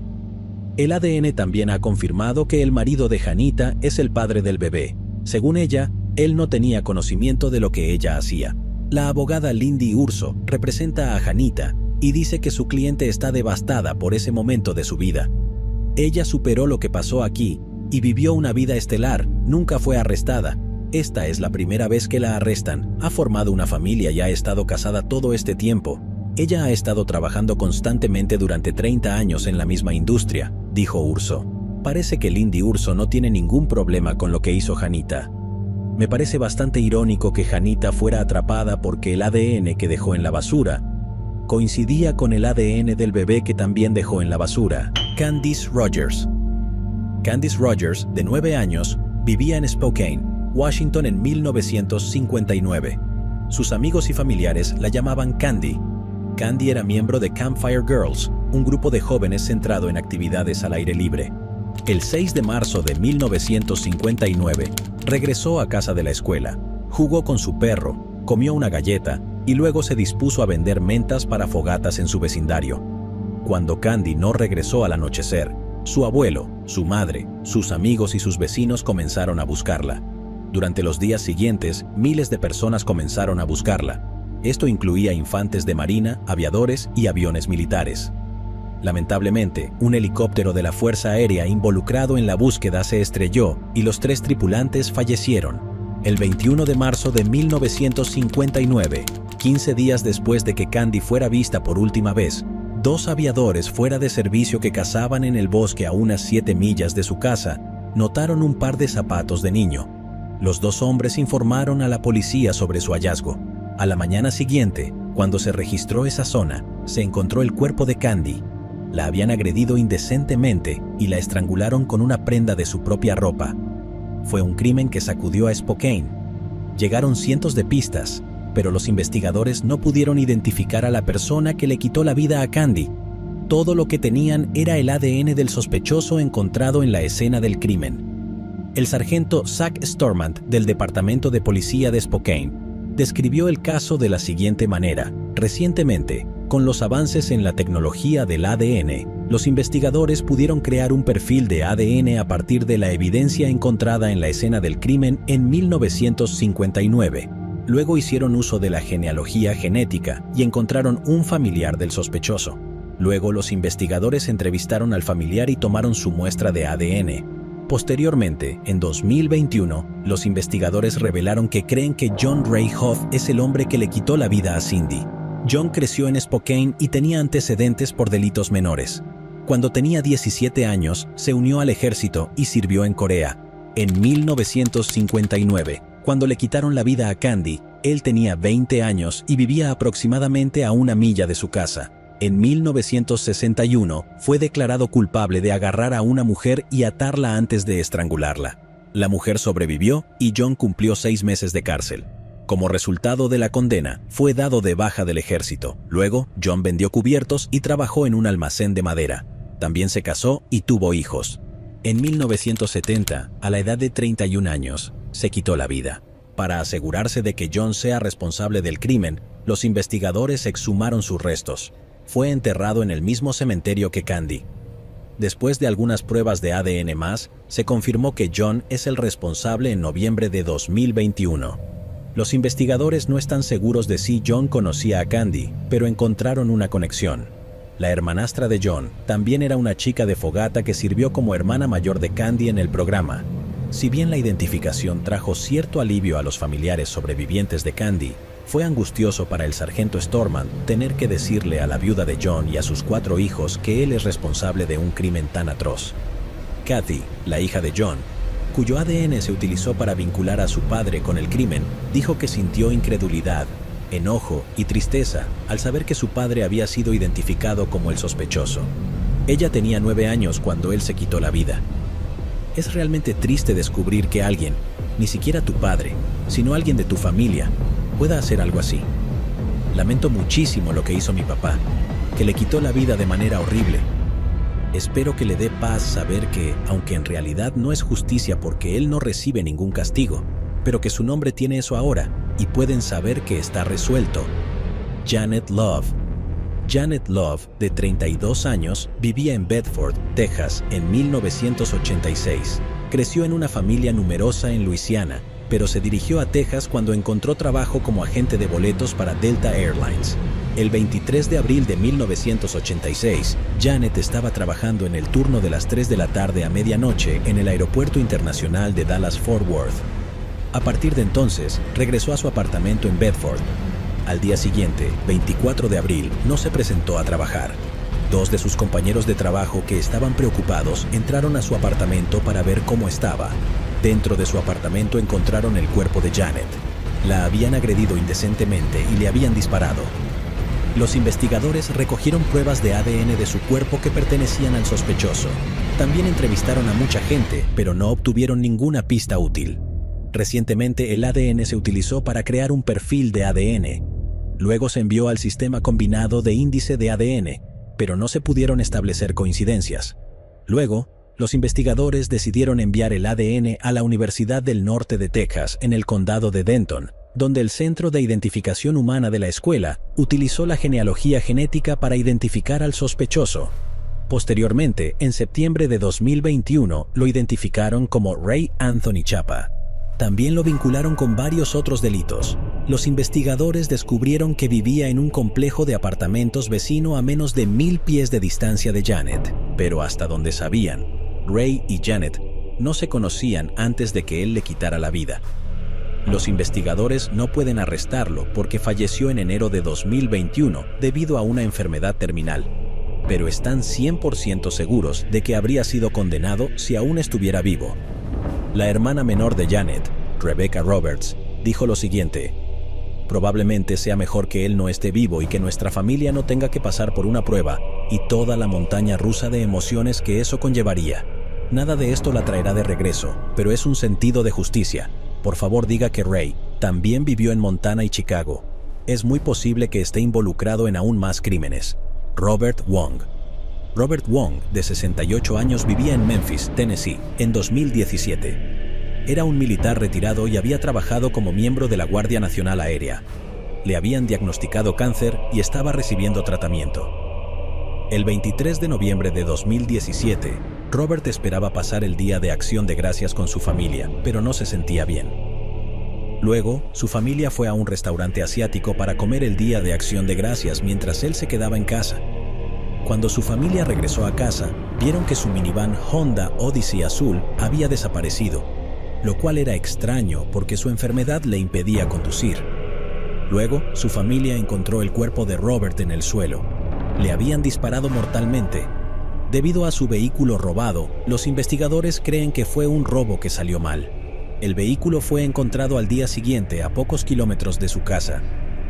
El ADN también ha confirmado que el marido de Janita es el padre del bebé. Según ella, él no tenía conocimiento de lo que ella hacía. La abogada Lindy Urso representa a Janita y dice que su cliente está devastada por ese momento de su vida. Ella superó lo que pasó aquí y vivió una vida estelar, nunca fue arrestada. Esta es la primera vez que la arrestan, ha formado una familia y ha estado casada todo este tiempo. Ella ha estado trabajando constantemente durante 30 años en la misma industria, dijo Urso. Parece que Lindy Urso no tiene ningún problema con lo que hizo Janita. Me parece bastante irónico que Janita fuera atrapada porque el ADN que dejó en la basura coincidía con el ADN del bebé que también dejó en la basura. Candice Rogers. Candice Rogers, de 9 años, vivía en Spokane, Washington en 1959. Sus amigos y familiares la llamaban Candy. Candy era miembro de Campfire Girls, un grupo de jóvenes centrado en actividades al aire libre. El 6 de marzo de 1959, regresó a casa de la escuela, jugó con su perro, comió una galleta y luego se dispuso a vender mentas para fogatas en su vecindario. Cuando Candy no regresó al anochecer, su abuelo, su madre, sus amigos y sus vecinos comenzaron a buscarla. Durante los días siguientes, miles de personas comenzaron a buscarla. Esto incluía infantes de marina, aviadores y aviones militares. Lamentablemente, un helicóptero de la Fuerza Aérea involucrado en la búsqueda se estrelló y los 3 tripulantes fallecieron. El 21 de marzo de 1959, 15 días después de que Candy fuera vista por última vez, 2 aviadores fuera de servicio que cazaban en el bosque a unas 7 millas de su casa, notaron un par de zapatos de niño. Los 2 hombres informaron a la policía sobre su hallazgo. A la mañana siguiente, cuando se registró esa zona, se encontró el cuerpo de Candy. La habían agredido indecentemente y la estrangularon con una prenda de su propia ropa. Fue un crimen que sacudió a Spokane. Llegaron cientos de pistas, pero los investigadores no pudieron identificar a la persona que le quitó la vida a Candy. Todo lo que tenían era el ADN del sospechoso encontrado en la escena del crimen. El sargento Zach Stormont del Departamento de Policía de Spokane describió el caso de la siguiente manera. Recientemente, con los avances en la tecnología del ADN, los investigadores pudieron crear un perfil de ADN a partir de la evidencia encontrada en la escena del crimen en 1959. Luego hicieron uso de la genealogía genética y encontraron un familiar del sospechoso. Luego los investigadores entrevistaron al familiar y tomaron su muestra de ADN. Posteriormente, en 2021, los investigadores revelaron que creen que John Ray Hoff es el hombre que le quitó la vida a Cindy. John creció en Spokane y tenía antecedentes por delitos menores. Cuando tenía 17 años, se unió al ejército y sirvió en Corea. En 1959, cuando le quitaron la vida a Candy, él tenía 20 años y vivía aproximadamente a 1 milla de su casa. En 1961, fue declarado culpable de agarrar a una mujer y atarla antes de estrangularla. La mujer sobrevivió y John cumplió 6 meses de cárcel. Como resultado de la condena, fue dado de baja del ejército. Luego, John vendió cubiertos y trabajó en un almacén de madera. También se casó y tuvo hijos. En 1970, a la edad de 31 años, se quitó la vida. Para asegurarse de que John sea responsable del crimen, los investigadores exhumaron sus restos. Fue enterrado en el mismo cementerio que Candy. Después de algunas pruebas de ADN más, se confirmó que John es el responsable en noviembre de 2021. Los investigadores no están seguros de si John conocía a Candy, pero encontraron una conexión. La hermanastra de John también era una chica de fogata que sirvió como hermana mayor de Candy en el programa. Si bien la identificación trajo cierto alivio a los familiares sobrevivientes de Candy, fue angustioso para el sargento Stormont tener que decirle a la viuda de John y a sus 4 hijos que él es responsable de un crimen tan atroz. Kathy, la hija de John, cuyo ADN se utilizó para vincular a su padre con el crimen, dijo que sintió incredulidad, enojo y tristeza al saber que su padre había sido identificado como el sospechoso. Ella tenía 9 años cuando él se quitó la vida. Es realmente triste descubrir que alguien, ni siquiera tu padre, sino alguien de tu familia, pueda hacer algo así. Lamento muchísimo lo que hizo mi papá, que le quitó la vida de manera horrible. Espero que le dé paz saber que, aunque en realidad no es justicia porque él no recibe ningún castigo, pero que su nombre tiene eso ahora y pueden saber que está resuelto. Janet Love. Janet Love, de 32 años, vivía en Bedford, Texas, en 1986. Creció en una familia numerosa en Luisiana, pero se dirigió a Texas cuando encontró trabajo como agente de boletos para Delta Airlines. El 23 de abril de 1986, Janet estaba trabajando en el turno de las 3 de la tarde a medianoche en el Aeropuerto Internacional de Dallas-Fort Worth. A partir de entonces, regresó a su apartamento en Bedford. Al día siguiente, 24 de abril, no se presentó a trabajar. Dos de sus compañeros de trabajo que estaban preocupados entraron a su apartamento para ver cómo estaba. Dentro de su apartamento encontraron el cuerpo de Janet. La habían agredido indecentemente y le habían disparado. Los investigadores recogieron pruebas de ADN de su cuerpo que pertenecían al sospechoso. También entrevistaron a mucha gente, pero no obtuvieron ninguna pista útil. Recientemente, el ADN se utilizó para crear un perfil de ADN. Luego se envió al sistema combinado de índice de ADN, pero no se pudieron establecer coincidencias. Luego, los investigadores decidieron enviar el ADN a la Universidad del Norte de Texas, en el condado de Denton, donde el Centro de Identificación Humana de la escuela utilizó la genealogía genética para identificar al sospechoso. Posteriormente, en septiembre de 2021, lo identificaron como Ray Anthony Chapa. También lo vincularon con varios otros delitos. Los investigadores descubrieron que vivía en un complejo de apartamentos vecino a menos de 1000 pies de distancia de Janet, pero hasta donde sabían, Ray y Janet no se conocían antes de que él le quitara la vida. Los investigadores no pueden arrestarlo porque falleció en enero de 2021 debido a una enfermedad terminal, pero están 100% seguros de que habría sido condenado si aún estuviera vivo. La hermana menor de Janet, Rebecca Roberts, dijo lo siguiente: probablemente sea mejor que él no esté vivo y que nuestra familia no tenga que pasar por una prueba y toda la montaña rusa de emociones que eso conllevaría. Nada de esto la traerá de regreso, pero es un sentido de justicia. Por favor, diga que Ray también vivió en Montana y Chicago. Es muy posible que esté involucrado en aún más crímenes. Robert Wong. Robert Wong, de 68 años, vivía en Memphis, Tennessee, en 2017. Era un militar retirado y había trabajado como miembro de la Guardia Nacional Aérea. Le habían diagnosticado cáncer y estaba recibiendo tratamiento. El 23 de noviembre de 2017, Robert esperaba pasar el Día de Acción de Gracias con su familia, pero no se sentía bien. Luego, su familia fue a un restaurante asiático para comer el Día de Acción de Gracias mientras él se quedaba en casa. Cuando su familia regresó a casa, vieron que su minivan Honda Odyssey azul había desaparecido, lo cual era extraño porque su enfermedad le impedía conducir. Luego, su familia encontró el cuerpo de Robert en el suelo. Le habían disparado mortalmente. Debido a su vehículo robado, los investigadores creen que fue un robo que salió mal. El vehículo fue encontrado al día siguiente a pocos kilómetros de su casa,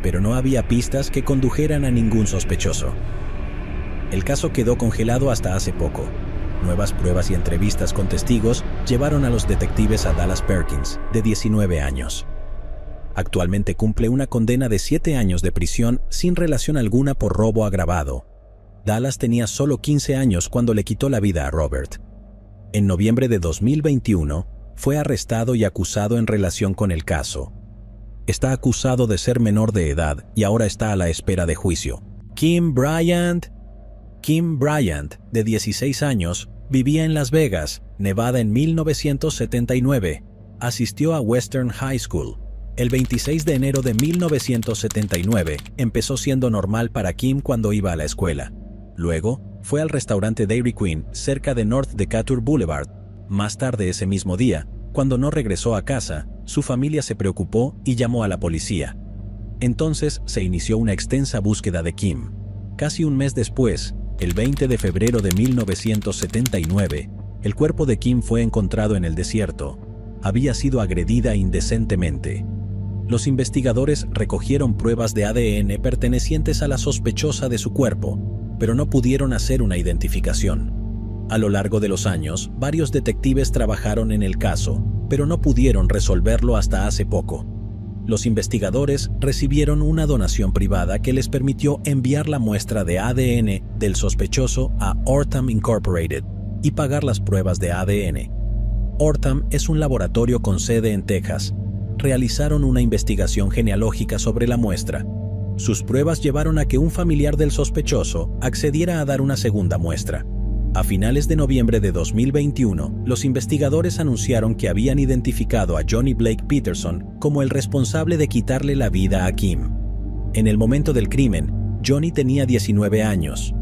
pero no había pistas que condujeran a ningún sospechoso. El caso quedó congelado hasta hace poco. Nuevas pruebas y entrevistas con testigos llevaron a los detectives a Dallas Perkins, de 19 años. Actualmente cumple una condena de 7 años de prisión sin relación alguna por robo agravado. Dallas tenía solo 15 años cuando le quitó la vida a Robert. En noviembre de 2021, fue arrestado y acusado en relación con el caso. Está acusado de ser menor de edad y ahora está a la espera de juicio. Kim Bryant, de 16 años, vivía en Las Vegas, Nevada en 1979. Asistió a Western High School. El 26 de enero de 1979 empezó siendo normal para Kim cuando iba a la escuela. Luego, fue al restaurante Dairy Queen cerca de North Decatur Boulevard. Más tarde ese mismo día, cuando no regresó a casa, su familia se preocupó y llamó a la policía. Entonces se inició una extensa búsqueda de Kim. Casi un mes después, el 20 de febrero de 1979, el cuerpo de Kim fue encontrado en el desierto. Había sido agredida indecentemente. Los investigadores recogieron pruebas de ADN pertenecientes a la sospechosa de su cuerpo, pero no pudieron hacer una identificación. A lo largo de los años, varios detectives trabajaron en el caso, pero no pudieron resolverlo hasta hace poco. los investigadores recibieron una donación privada que les permitió enviar la muestra de ADN del sospechoso a Ortham Incorporated y pagar las pruebas de ADN. Ortham es un laboratorio con sede en Texas. Realizaron una investigación genealógica sobre la muestra. Sus pruebas llevaron a que un familiar del sospechoso accediera a dar una segunda muestra. A finales de noviembre de 2021, los investigadores anunciaron que habían identificado a Johnny Blake Peterson como el responsable de quitarle la vida a Kim. En el momento del crimen, Johnny tenía 19 años.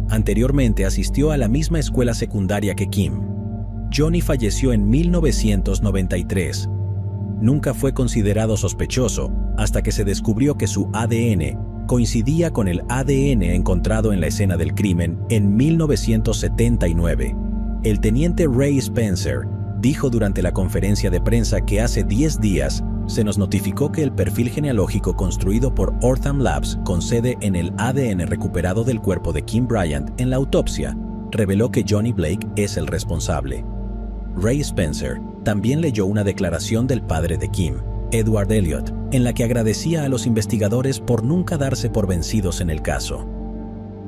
Anteriormente asistió a la misma escuela secundaria que Kim. Johnny falleció en 1993. Nunca fue considerado sospechoso hasta que se descubrió que su ADN coincidía con el ADN encontrado en la escena del crimen en 1979. El teniente Ray Spencer dijo durante la conferencia de prensa que hace 10 días se nos notificó que el perfil genealógico construido por Ortham Labs con sede en el ADN recuperado del cuerpo de Kim Bryant en la autopsia reveló que Johnny Blake es el responsable. Ray Spencer también leyó una declaración del padre de Kim, Edward Elliott, en la que agradecía a los investigadores por nunca darse por vencidos en el caso.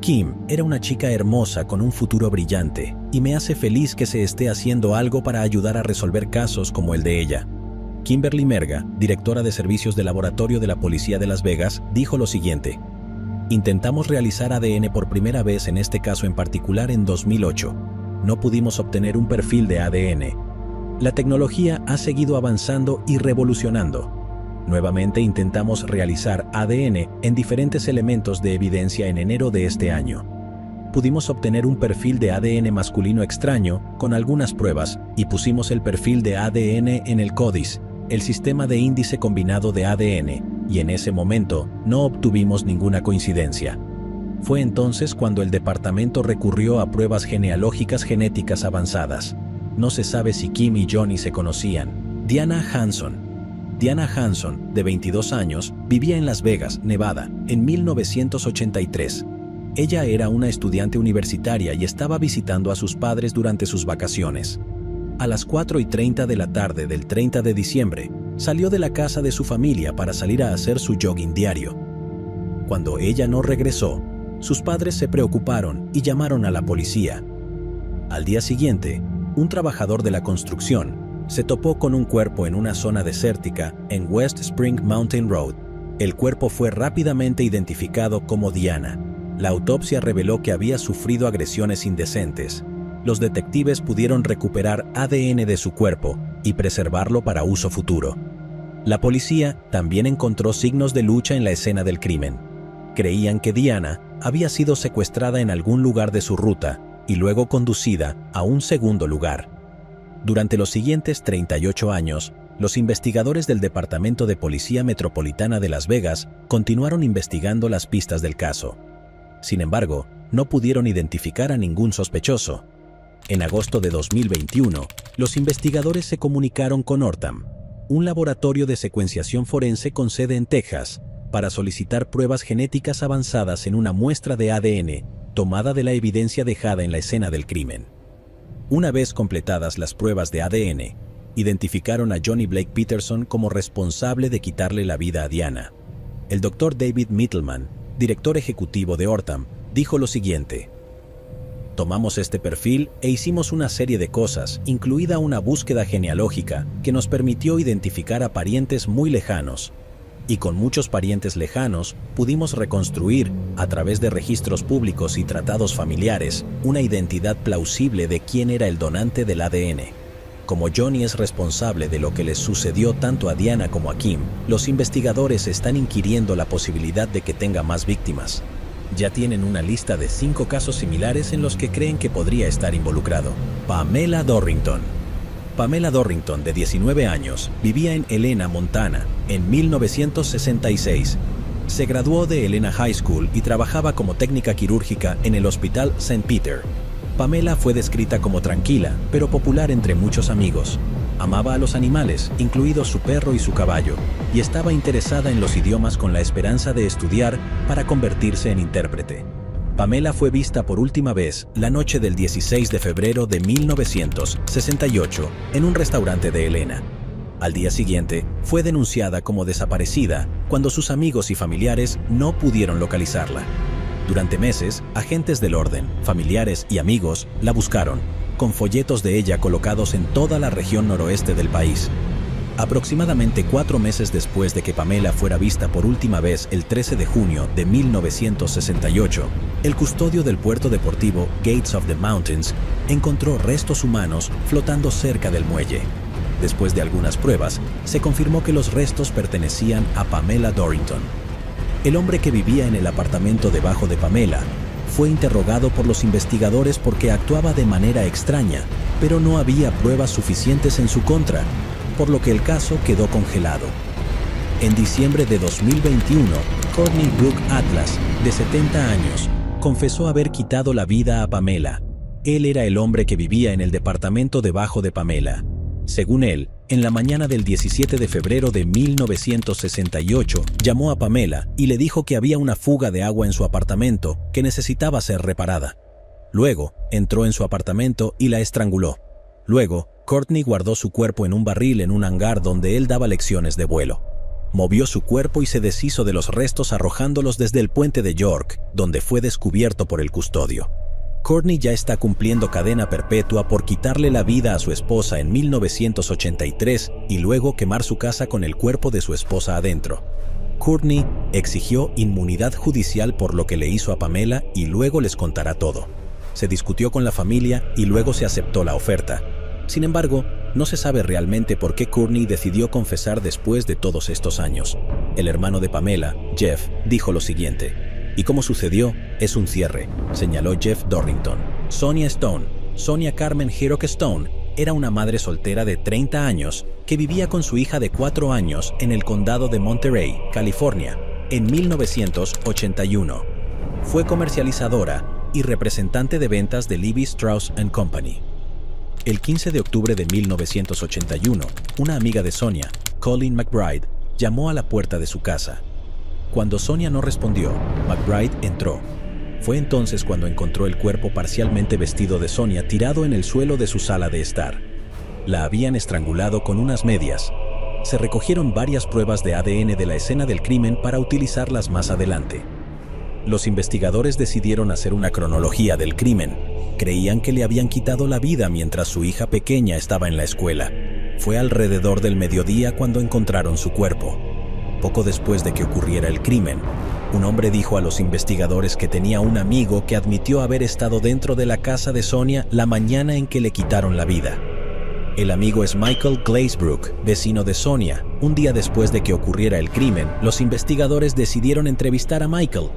Kim era una chica hermosa con un futuro brillante y me hace feliz que se esté haciendo algo para ayudar a resolver casos como el de ella. Kimberly Merga, directora de servicios de laboratorio de la Policía de Las Vegas, dijo lo siguiente: intentamos realizar ADN por primera vez en este caso en particular en 2008. No pudimos obtener un perfil de ADN. La tecnología ha seguido avanzando y revolucionando. Nuevamente intentamos realizar ADN en diferentes elementos de evidencia en enero de este año. Pudimos obtener un perfil de ADN masculino extraño con algunas pruebas y pusimos el perfil de ADN en el CODIS, el sistema de índice combinado de ADN, y en ese momento no obtuvimos ninguna coincidencia. Fue entonces cuando el departamento recurrió a pruebas genealógicas genéticas avanzadas. No se sabe si Kim y Johnny se conocían. Diana Hanson, de 22 años, vivía en Las Vegas, Nevada, en 1983. Ella era una estudiante universitaria y estaba visitando a sus padres durante sus vacaciones. A las 4:30 de la tarde del 30 de diciembre, salió de la casa de su familia para salir a hacer su jogging diario. Cuando ella no regresó, sus padres se preocuparon y llamaron a la policía. Al día siguiente, un trabajador de la construcción se topó con un cuerpo en una zona desértica en West Spring Mountain Road. El cuerpo fue rápidamente identificado como Diana. La autopsia reveló que había sufrido agresiones indecentes. Los detectives pudieron recuperar ADN de su cuerpo y preservarlo para uso futuro. La policía también encontró signos de lucha en la escena del crimen. Creían que Diana había sido secuestrada en algún lugar de su ruta y luego conducida a un segundo lugar. Durante los siguientes 38 años, los investigadores del Departamento de Policía Metropolitana de Las Vegas continuaron investigando las pistas del caso. Sin embargo, no pudieron identificar a ningún sospechoso. En agosto de 2021, los investigadores se comunicaron con Ortham, un laboratorio de secuenciación forense con sede en Texas, para solicitar pruebas genéticas avanzadas en una muestra de ADN tomada de la evidencia dejada en la escena del crimen. Una vez completadas las pruebas de ADN, identificaron a Johnny Blake Peterson como responsable de quitarle la vida a Diana. El Dr. David Mittelman, director ejecutivo de Ortham, dijo lo siguiente: tomamos este perfil e hicimos una serie de cosas, incluida una búsqueda genealógica que nos permitió identificar a parientes muy lejanos. Y con muchos parientes lejanos, pudimos reconstruir, a través de registros públicos y tratados familiares, una identidad plausible de quién era el donante del ADN. Como Johnny es responsable de lo que les sucedió tanto a Diana como a Kim, los investigadores están inquiriendo la posibilidad de que tenga más víctimas. Ya tienen una lista de 5 casos similares en los que creen que podría estar involucrado. Pamela Dorrington. Pamela Dorrington, de 19 años, vivía en Helena, Montana, en 1966. Se graduó de Helena High School y trabajaba como técnica quirúrgica en el Hospital St. Peter. Pamela fue descrita como tranquila, pero popular entre muchos amigos. Amaba a los animales, incluidos su perro y su caballo, y estaba interesada en los idiomas con la esperanza de estudiar para convertirse en intérprete. Pamela fue vista por última vez la noche del 16 de febrero de 1968 en un restaurante de Helena. Al día siguiente, fue denunciada como desaparecida cuando sus amigos y familiares no pudieron localizarla. Durante meses, agentes del orden, familiares y amigos la buscaron, con folletos de ella colocados en toda la región noroeste del país. Aproximadamente 4 meses después de que Pamela fuera vista por última vez el 13 de junio de 1968, el custodio del puerto deportivo Gates of the Mountains encontró restos humanos flotando cerca del muelle. Después de algunas pruebas, se confirmó que los restos pertenecían a Pamela Dorrington. El hombre que vivía en el apartamento debajo de Pamela fue interrogado por los investigadores porque actuaba de manera extraña, pero no había pruebas suficientes en su contra, por lo que el caso quedó congelado. En diciembre de 2021, Courtney Brooke Atlas, de 70 años, confesó haber quitado la vida a Pamela. Él era el hombre que vivía en el departamento debajo de Pamela. Según él, en la mañana del 17 de febrero de 1968, llamó a Pamela y le dijo que había una fuga de agua en su apartamento que necesitaba ser reparada. Luego, entró en su apartamento y la estranguló. Luego, Courtney guardó su cuerpo en un barril en un hangar donde él daba lecciones de vuelo. Movió su cuerpo y se deshizo de los restos arrojándolos desde el puente de York, donde fue descubierto por el custodio. Courtney ya está cumpliendo cadena perpetua por quitarle la vida a su esposa en 1983 y luego quemar su casa con el cuerpo de su esposa adentro. Courtney exigió inmunidad judicial por lo que le hizo a Pamela y luego les contará todo. Se discutió con la familia y luego se aceptó la oferta. Sin embargo, no se sabe realmente por qué Courtney decidió confesar después de todos estos años. El hermano de Pamela, Jeff, dijo lo siguiente: "Y como sucedió, es un cierre", señaló Jeff Dorrington. Sonia Stone, Sonia Carmen Hirock Stone, era una madre soltera de 30 años que vivía con su hija de 4 años en el condado de Monterey, California, en 1981. Fue comercializadora y representante de ventas de Levi Strauss & Company. El 15 de octubre de 1981, una amiga de Sonia, Colleen McBride, llamó a la puerta de su casa. Cuando Sonia no respondió, McBride entró. Fue entonces cuando encontró el cuerpo parcialmente vestido de Sonia tirado en el suelo de su sala de estar. La habían estrangulado con unas medias. Se recogieron varias pruebas de ADN de la escena del crimen para utilizarlas más adelante. Los investigadores decidieron hacer una cronología del crimen. Creían que le habían quitado la vida mientras su hija pequeña estaba en la escuela. Fue alrededor del mediodía cuando encontraron su cuerpo. Poco después de que ocurriera el crimen, un hombre dijo a los investigadores que tenía un amigo que admitió haber estado dentro de la casa de Sonia la mañana en que le quitaron la vida. El amigo es Michael Glazebrook, vecino de Sonia. Un día después de que ocurriera el crimen, los investigadores decidieron entrevistar a Michael.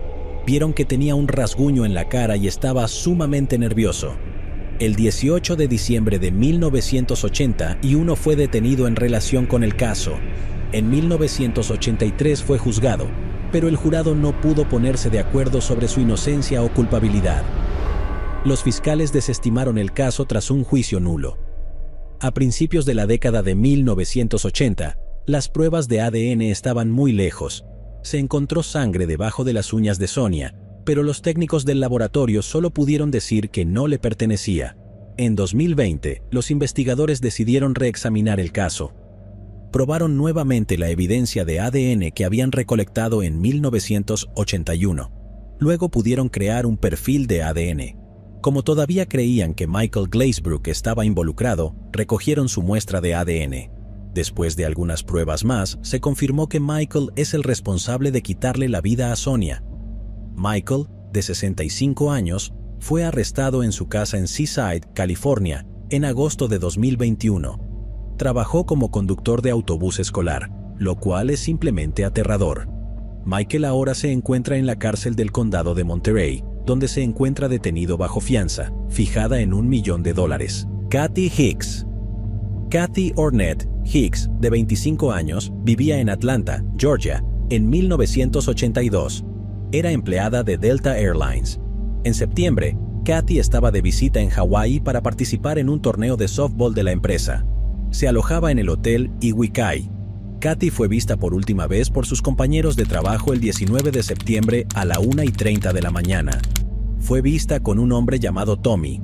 Vieron que tenía un rasguño en la cara y estaba sumamente nervioso. El 18 de diciembre de 1981 fue detenido en relación con el caso. En 1983 fue juzgado, pero el jurado no pudo ponerse de acuerdo sobre su inocencia o culpabilidad. Los fiscales desestimaron el caso tras un juicio nulo. A principios de la década de 1980, las pruebas de ADN estaban muy lejos. Se encontró sangre debajo de las uñas de Sonia, pero los técnicos del laboratorio solo pudieron decir que no le pertenecía. En 2020, los investigadores decidieron reexaminar el caso. Probaron nuevamente la evidencia de ADN que habían recolectado en 1981. Luego pudieron crear un perfil de ADN. Como todavía creían que Michael Glazebrook estaba involucrado, recogieron su muestra de ADN. Después de algunas pruebas más, se confirmó que Michael es el responsable de quitarle la vida a Sonia. Michael, de 65 años, fue arrestado en su casa en Seaside, California, en agosto de 2021. Trabajó como conductor de autobús escolar, lo cual es simplemente aterrador. Michael ahora se encuentra en la cárcel del condado de Monterey, donde se encuentra detenido bajo fianza, fijada en $1 millón. Kathy Hicks. Kathy Ornette Hicks, de 25 años, vivía en Atlanta, Georgia, en 1982. Era empleada de Delta Airlines. En septiembre, Kathy estaba de visita en Hawái para participar en un torneo de softball de la empresa. Se alojaba en el hotel Iwikai. Kathy fue vista por última vez por sus compañeros de trabajo el 19 de septiembre a la 1:30 de la mañana. Fue vista con un hombre llamado Tommy.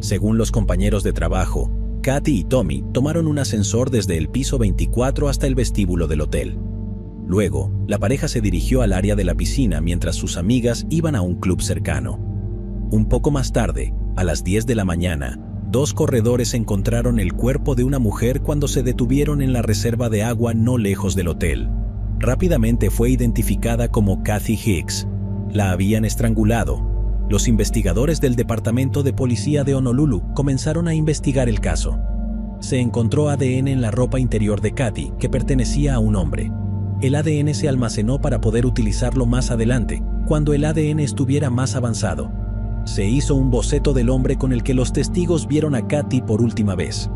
Según los compañeros de trabajo, Kathy y Tommy tomaron un ascensor desde el piso 24 hasta el vestíbulo del hotel. Luego, la pareja se dirigió al área de la piscina mientras sus amigas iban a un club cercano. Un poco más tarde, a las 10 de la mañana, 2 corredores encontraron el cuerpo de una mujer cuando se detuvieron en la reserva de agua no lejos del hotel. Rápidamente fue identificada como Kathy Hicks. La habían estrangulado. Los investigadores del Departamento de Policía de Honolulu comenzaron a investigar el caso. Se encontró ADN en la ropa interior de Kathy, que pertenecía a un hombre. El ADN se almacenó para poder utilizarlo más adelante, cuando el ADN estuviera más avanzado. Se hizo un boceto del hombre con el que los testigos vieron a Kathy por última vez.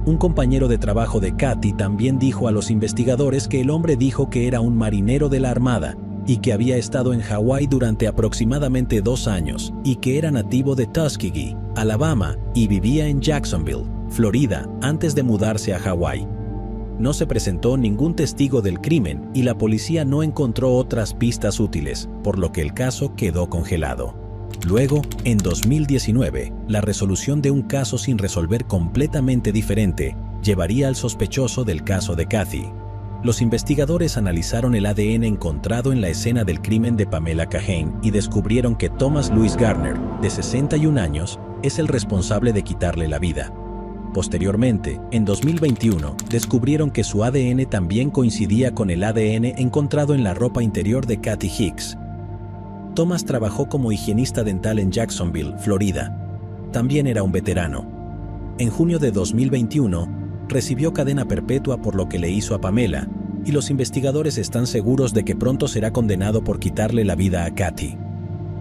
Un compañero de trabajo de Kathy también dijo a los investigadores que el hombre dijo que era un marinero de la Armada y que había estado en Hawái durante aproximadamente 2 años y que era nativo de Tuskegee, Alabama, y vivía en Jacksonville, Florida, antes de mudarse a Hawái. No se presentó ningún testigo del crimen y la policía no encontró otras pistas útiles, por lo que el caso quedó congelado. Luego, en 2019, la resolución de un caso sin resolver completamente diferente llevaría al sospechoso del caso de Kathy. Los investigadores analizaron el ADN encontrado en la escena del crimen de Pamela Kahane y descubrieron que Thomas Louis Garner, de 61 años, es el responsable de quitarle la vida. Posteriormente, en 2021, descubrieron que su ADN también coincidía con el ADN encontrado en la ropa interior de Kathy Hicks. Thomas trabajó como higienista dental en Jacksonville, Florida. También era un veterano. En junio de 2021, recibió cadena perpetua por lo que le hizo a Pamela, y los investigadores están seguros de que pronto será condenado por quitarle la vida a Kathy.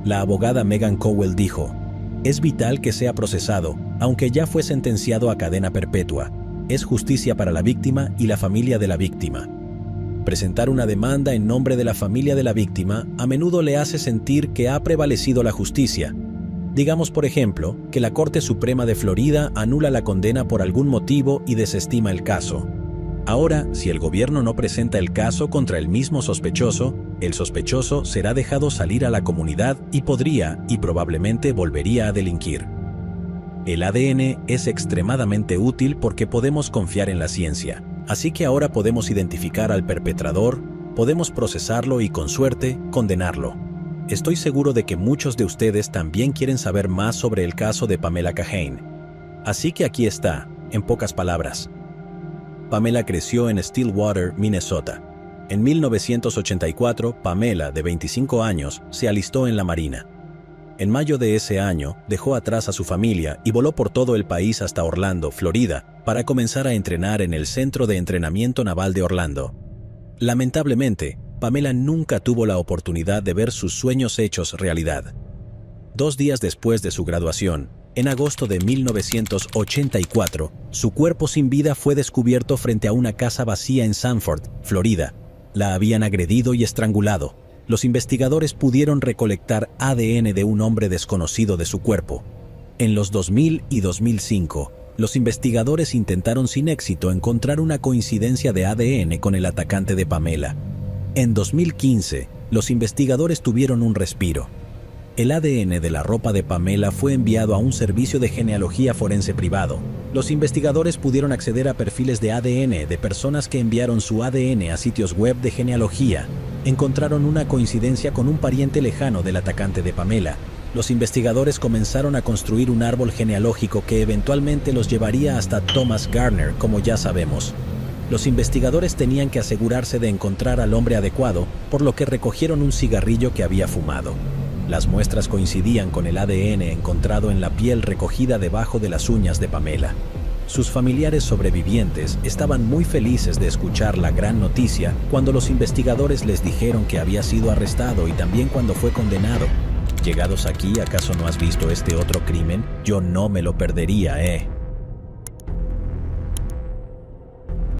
La abogada Megan Cowell dijo: "Es vital que sea procesado, aunque ya fue sentenciado a cadena perpetua. Es justicia para la víctima y la familia de la víctima. Presentar una demanda en nombre de la familia de la víctima a menudo le hace sentir que ha prevalecido la justicia. Digamos, por ejemplo, que la Corte Suprema de Florida anula la condena por algún motivo y desestima el caso. Ahora, si el gobierno no presenta el caso contra el mismo sospechoso, el sospechoso será dejado salir a la comunidad y podría, y probablemente volvería a delinquir. El ADN es extremadamente útil porque podemos confiar en la ciencia. Así que ahora podemos identificar al perpetrador, podemos procesarlo y, con suerte, condenarlo. Estoy seguro de que muchos de ustedes también quieren saber más sobre el caso de Pamela Kahane. Así que aquí está, en pocas palabras. Pamela creció en Stillwater, Minnesota. En 1984, Pamela, de 25 años, se alistó en la Marina. En mayo de ese año, dejó atrás a su familia y voló por todo el país hasta Orlando, Florida, para comenzar a entrenar en el Centro de Entrenamiento Naval de Orlando. Lamentablemente, Pamela nunca tuvo la oportunidad de ver sus sueños hechos realidad. 2 días después de su graduación, en agosto de 1984, su cuerpo sin vida fue descubierto frente a una casa vacía en Sanford, Florida. La habían agredido y estrangulado. Los investigadores pudieron recolectar ADN de un hombre desconocido de su cuerpo. En los 2000 y 2005, los investigadores intentaron sin éxito encontrar una coincidencia de ADN con el atacante de Pamela. En 2015, los investigadores tuvieron un respiro. El ADN de la ropa de Pamela fue enviado a un servicio de genealogía forense privado. Los investigadores pudieron acceder a perfiles de ADN de personas que enviaron su ADN a sitios web de genealogía. Encontraron una coincidencia con un pariente lejano del atacante de Pamela. Los investigadores comenzaron a construir un árbol genealógico que eventualmente los llevaría hasta Thomas Garner, como ya sabemos. Los investigadores tenían que asegurarse de encontrar al hombre adecuado, por lo que recogieron un cigarrillo que había fumado. Las muestras coincidían con el ADN encontrado en la piel recogida debajo de las uñas de Pamela. Sus familiares sobrevivientes estaban muy felices de escuchar la gran noticia cuando los investigadores les dijeron que había sido arrestado y también cuando fue condenado. Llegados aquí, ¿acaso no has visto este otro crimen? Yo no me lo perdería,